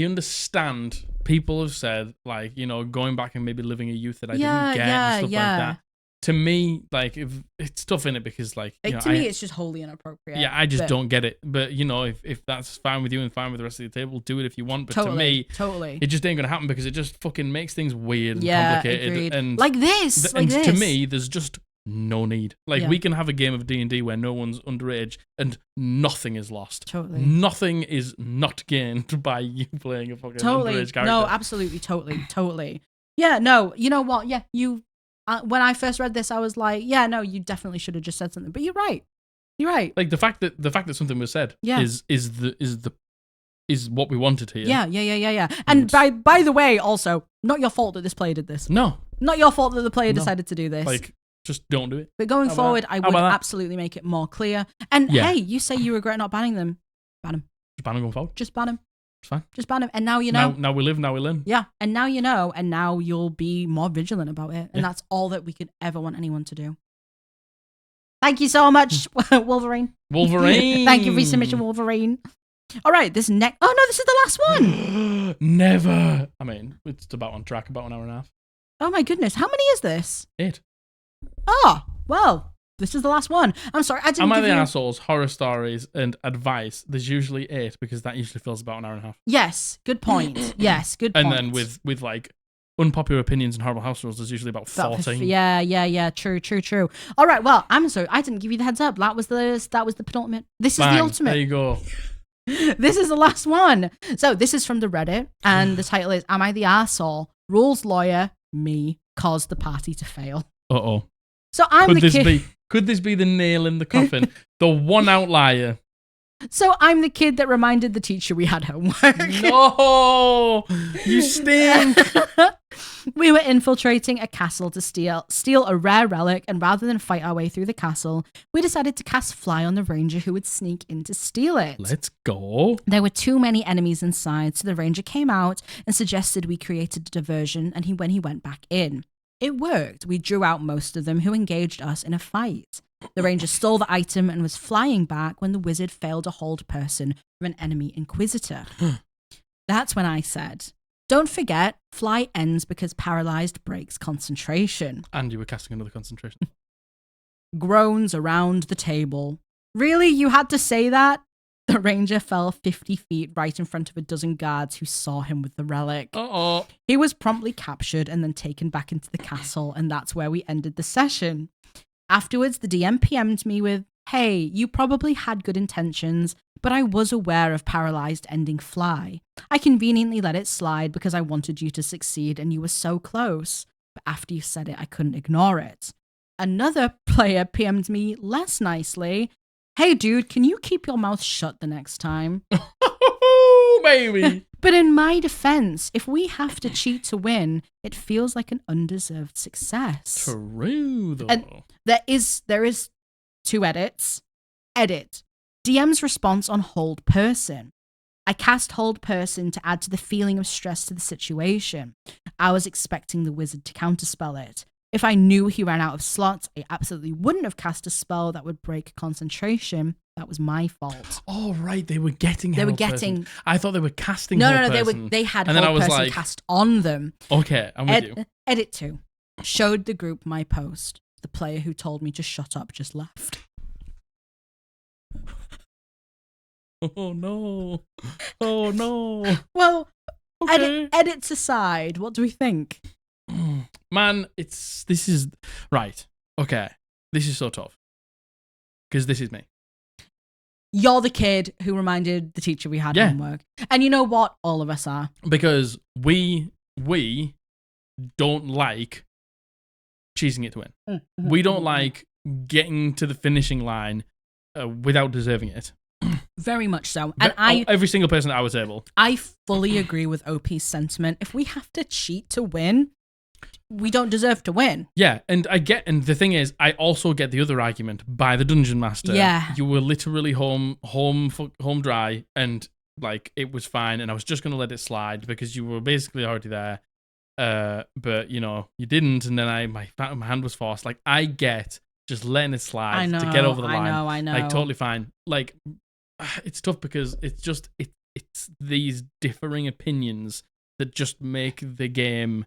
understand. People have said, like, you know, going back and maybe living a youth that I didn't get and stuff like that. To me, like, if it's tough in it because, like, you know,
to me, it's just wholly inappropriate.
Yeah, I just don't get it. But, you know, if that's fine with you and fine with the rest of the table, do it if you want. But to me, it just ain't gonna happen because it just fucking makes things weird and complicated.
Agreed.
And
like this.
To me, there's just no need. Like, we can have a game of D&D where no one's underage and nothing is lost.
Totally.
Nothing is not gained by you playing a fucking underage character.
No, absolutely, totally. Yeah, no, you know what? Yeah, when I first read this, I was like, yeah, no, you definitely should have just said something. But you're right. Like,
the fact that something was said is what we wanted here.
Yeah. And by the way, also, not your fault that this player did this.
No.
Not your fault that the player decided to do this.
Like, just don't do it.
But going forward, I would absolutely make it more clear. And hey, you say you regret not banning them. Ban them.
Just ban them going forward.
Just ban them.
It's fine.
Just ban them. And now you know.
Now we live, now we learn.
Yeah. And now you know. And now you'll be more vigilant about it. And that's all that we could ever want anyone to do. Thank you so much, Wolverine. Thank you for your submission, Wolverine. All right. This is the last one.
Never. I mean, it's about on track, about an hour and a half.
Oh my goodness. How many is this?
8.
Oh, well. This is the last one. I'm sorry, I didn't
Am I
give
the
you...
Assholes, horror stories, and advice? There's usually 8 because that usually fills about an hour and a half.
Yes, good point. Yes, good point.
And then with like unpopular opinions and horrible house rules, there's usually about 14.
Yeah. True. All right. Well, I'm sorry, I didn't give you the heads up. That was the penultimate. This is the ultimate.
There you go.
This is the last one. So this is from the Reddit, and the title is "Am I the Arsehole? Rules lawyer me caused the party to fail."
Uh-oh.
So
Could this be the nail in the coffin? The one outlier.
So I'm the kid that reminded the teacher we had homework.
No! You stink!
We were infiltrating a castle to steal a rare relic, and rather than fight our way through the castle, we decided to cast Fly on the ranger who would sneak in to steal it.
Let's go.
There were too many enemies inside, so the ranger came out and suggested we created a diversion, and when he went back in. It worked. We drew out most of them who engaged us in a fight. The ranger stole the item and was flying back when the wizard failed to hold person from an enemy inquisitor. That's when I said, don't forget, fly ends because paralyzed breaks concentration.
And you were casting another concentration.
Groans around the table. Really? You had to say that? The ranger fell 50 feet right in front of a dozen guards who saw him with the relic.
Uh-oh.
He was promptly captured and then taken back into the castle, and that's where we ended the session. Afterwards, the DM PM'd me with, hey, you probably had good intentions, but I was aware of paralyzed ending fly. I conveniently let it slide because I wanted you to succeed and you were so close. But after you said it, I couldn't ignore it. Another player PM'd me less nicely. Hey, dude, can you keep your mouth shut the next time?
Baby.
But in my defense, if we have to cheat to win, it feels like an undeserved success.
True, though.
And there is 2 edits. Edit. DM's response on hold person. I cast hold person to add to the feeling of stress to the situation. I was expecting the wizard to counterspell it. If I knew he ran out of slots, I absolutely wouldn't have cast a spell that would break concentration. That was my fault.
Oh, right. They were getting
They were
hold
getting.
person. I thought they were casting
No,
hold
no,
person.
they had
And then I
hold
was
person
like,
cast on them.
Okay, I'm with you.
Edit 2. Showed the group my post. The player who told me to shut up just left.
Oh, no. Oh, no.
Well,
Okay.
edits aside, what do we think?
Man, this is right. Okay, this is so tough because this is me.
You're the kid who reminded the teacher we had homework, and you know what? All of us are,
because we don't like cheesing it to win.
Mm-hmm.
We don't like getting to the finishing line without deserving it.
Very much so, and
every single person at our table.
I fully agree with OP's sentiment. If we have to cheat to win, we don't deserve to win.
Yeah, and the thing is, I also get the other argument by the dungeon master.
Yeah,
you were literally home dry, and like it was fine, and I was just gonna let it slide because you were basically already there. But you know you didn't, and then my hand was forced. Like I get just letting it slide to get over the line.
I know.
Like totally fine. Like it's tough because it's these differing opinions that just make the game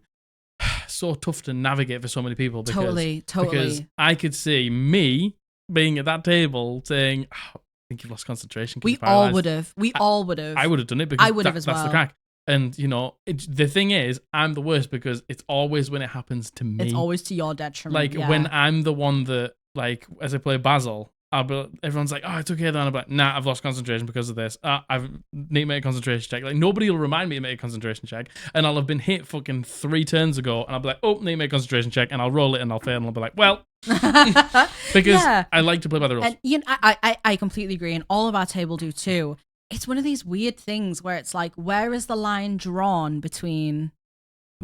so tough to navigate for so many people. Because,
Totally.
Because I could see me being at that table saying, oh, I think you've lost concentration.
We all would have.
I would have done it because
I would have as well.
That's the crack. And, you know, the thing is, I'm the worst because it's always when it happens to me.
It's always to your detriment.
Like, when I'm the one that, like, as I play Basil, everyone's like, oh, it's okay then. I'm like, nah, I've lost concentration because of this. I need to make a concentration check. Like, nobody will remind me to make a concentration check. And I'll have been hit fucking 3 turns ago. And I'll be like, oh, need to make a concentration check. And I'll roll it and I'll fail. And I'll be like, well. Because I like to play by the rules.
And, you know, I completely agree. And all of our table do too. It's one of these weird things where it's like, where is the line drawn between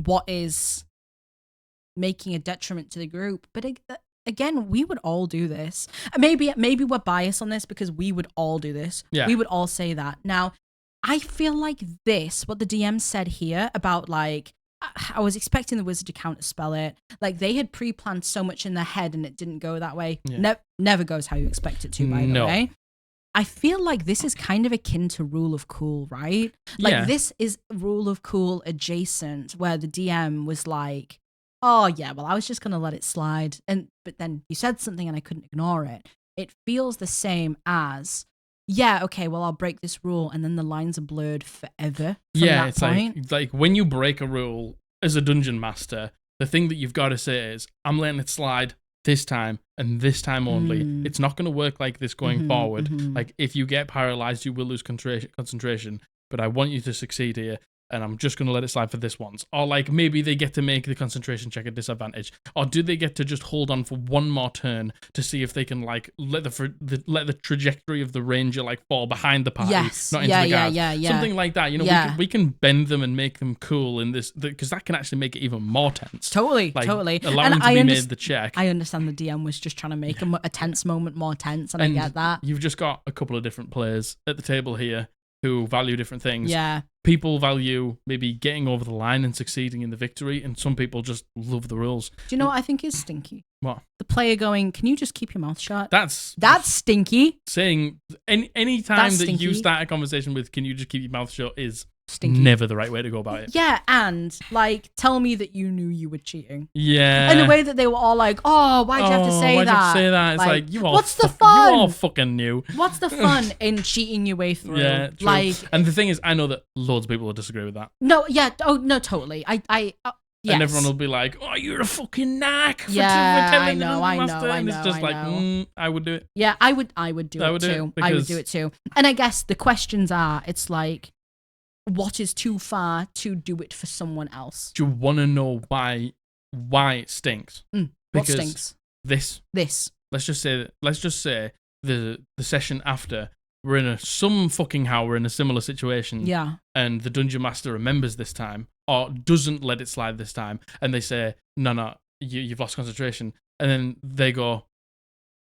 what is making a detriment to the group? But again, we would all do this. Maybe we're biased on this because we would all do this.
Yeah.
We would all say that. Now, I feel like what the DM said here about like, I was expecting the wizard to counterspell it. Like they had pre-planned so much in their head and it didn't go that way.
Yeah.
Never goes how you expect it to, by the way. I feel like this is kind of akin to Rule of Cool, right? Like this is Rule of Cool adjacent where the DM was like, oh yeah, well I was just going to let it slide. But then you said something and I couldn't ignore it. It feels the same as, yeah, okay, well I'll break this rule and then the lines are blurred forever from that
it's
point.
like when you break a rule as a dungeon master, the thing that you've got to say is, I'm letting it slide this time and this time only. It's not going to work like this going forward. Like if you get paralyzed, you will lose concentration, but I want you to succeed here. And I'm just going to let it slide for this once. Or like maybe they get to make the concentration check at disadvantage. Or do they get to just hold on for one more turn to see if they can like let the trajectory of the ranger like fall behind the party, not into the guard.
Yeah.
Something like that. You know, we can bend them and make them cool in this because that can actually make it even more tense.
Totally.
Allowing them to be made the check.
I understand the DM was just trying to make a tense moment more tense, and I get that.
You've just got a couple of different players at the table here. who value different things.
Yeah.
People value maybe getting over the line and succeeding in the victory, and some people just love the rules.
Do you know what I think is stinky?
What?
The player going, can you just keep your mouth shut?
That's
stinky.
saying any time
That's
that you
stinky.
start a conversation with, can you just keep your mouth shut, is
Stinky.
never the right way to go about it.
Yeah, and like, tell me that you knew you were cheating.
Yeah.
And the way that they were all like, oh, why'd you have to say
why'd
that?
You have to say that? It's like you all
what's the fun?
You all fucking knew.
What's the fun in cheating your way through?
Yeah, true.
Like,
and the thing is, I know that loads of people will disagree with that.
no, yeah, oh no, totally. Yes.
And everyone will be like, "Oh, you're a fucking knack." For
Yeah,
telling
I know,
the
I
master.
know, I
And it's
know,
just
I
like,
know.
I would do it.
Yeah, I would do
I
it
would do it
too. I would do
because-
it too. And I guess the questions are, it's like, what is too far to do it for someone else?
Do you want to know why it stinks?
What
Because
stinks?
This. Let's just say the session after, we're in some fucking how we're in a similar situation.
Yeah.
And the dungeon master remembers this time, or doesn't let it slide this time, and they say, no, you've lost concentration. And then they go,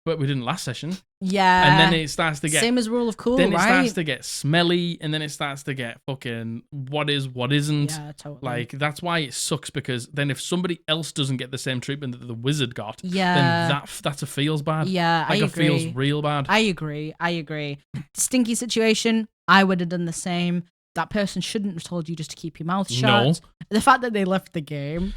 but we didn't last session.
Yeah.
And then it starts to get...
Same as Rule of Cool,
then it
right?
starts to get smelly, and then it starts to get fucking what is, what isn't.
Yeah, totally.
Like, that's why it sucks, because then if somebody else doesn't get the same treatment that the wizard got,
yeah.
then that's a feels bad.
Yeah,
like
I
it feels
agree.
real bad.
I agree. Stinky situation, I would have done the same. That person shouldn't have told you just to keep your mouth shut.
No.
The fact that they left the game.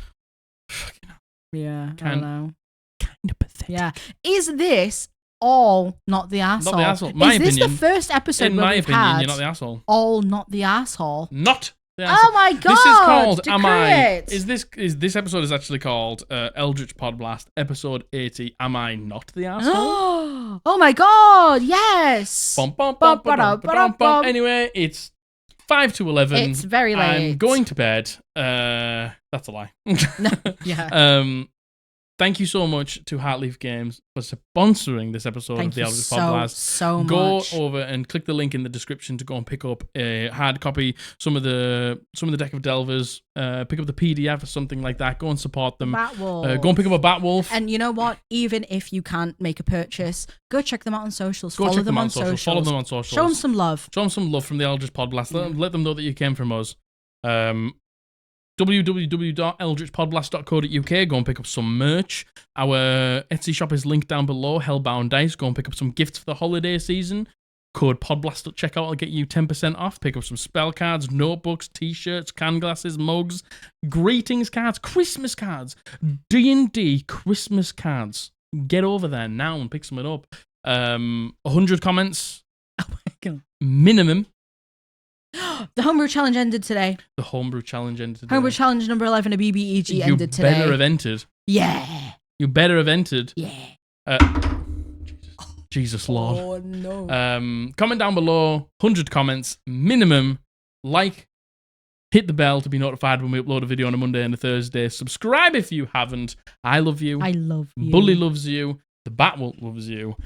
Yeah, I don't know.
Kind of pathetic.
Yeah. Is this all not the asshole?
Not the asshole. My
Is this
opinion,
the first episode
In
where
my
we've
opinion,
had
you're not the asshole.
all not the asshole?
Not the asshole.
Oh my god!
This is called Am
decree
I?
it.
This episode is actually called Eldritch Podblast, episode 80. Am I not the asshole?
Oh my god! Yes.
Bum, bum, bum, bum, bum, bum, bum. Anyway, it's 5 to 11.
It's very late.
I'm going to bed. That's a lie.
Yeah.
Thank you so much to Heartleaf Games for sponsoring this episode
Thank
of the
you
Eldritch
so
Podblast.
go much.
Go over and click the link in the description to go and pick up a hard copy, some of the Deck of Delvers, pick up the PDF or something like that. Go and support them.
Batwolf.
Go and pick up a Batwolf.
And you know what? Even if you can't make a purchase, go check them out on socials.
Go
Follow
check
them on
socials.
socials.
Follow them on socials.
Show them some love.
Show them some love from the Eldritch Podblast. Let them know that you came from us. www.eldritchpodblast.co.uk. Go and pick up some merch. Our Etsy shop is linked down below. Hellbound Dice. Go and pick up some gifts for the holiday season. Code Podblast at checkout will get you 10% off. Pick up some spell cards, notebooks, t-shirts, can glasses, mugs, greetings cards, Christmas cards, D&D Christmas cards. Get over there now and pick some up. 100 comments.
Oh my god.
Minimum.
The Homebrew Challenge ended today.
The Homebrew Challenge ended today.
Homebrew Challenge number 11 of BBEG
You
ended today.
better have entered.
Yeah.
You better have entered.
Yeah.
Jesus Lord.
Oh no.
Comment down below. 100 comments. Minimum. Like. Hit the bell to be notified when we upload a video on a Monday and a Thursday. Subscribe if you haven't. I love you.
I love you.
Bully loves you. The Batwolf loves you.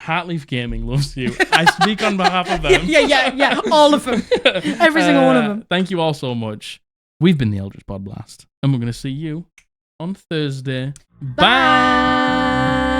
Heartleaf Gaming loves you. I speak on behalf of them.
Yeah. All of them. Every single one of them.
Thank you all so much. We've been the Eldritch Podblast, and we're going to see you on Thursday. Bye.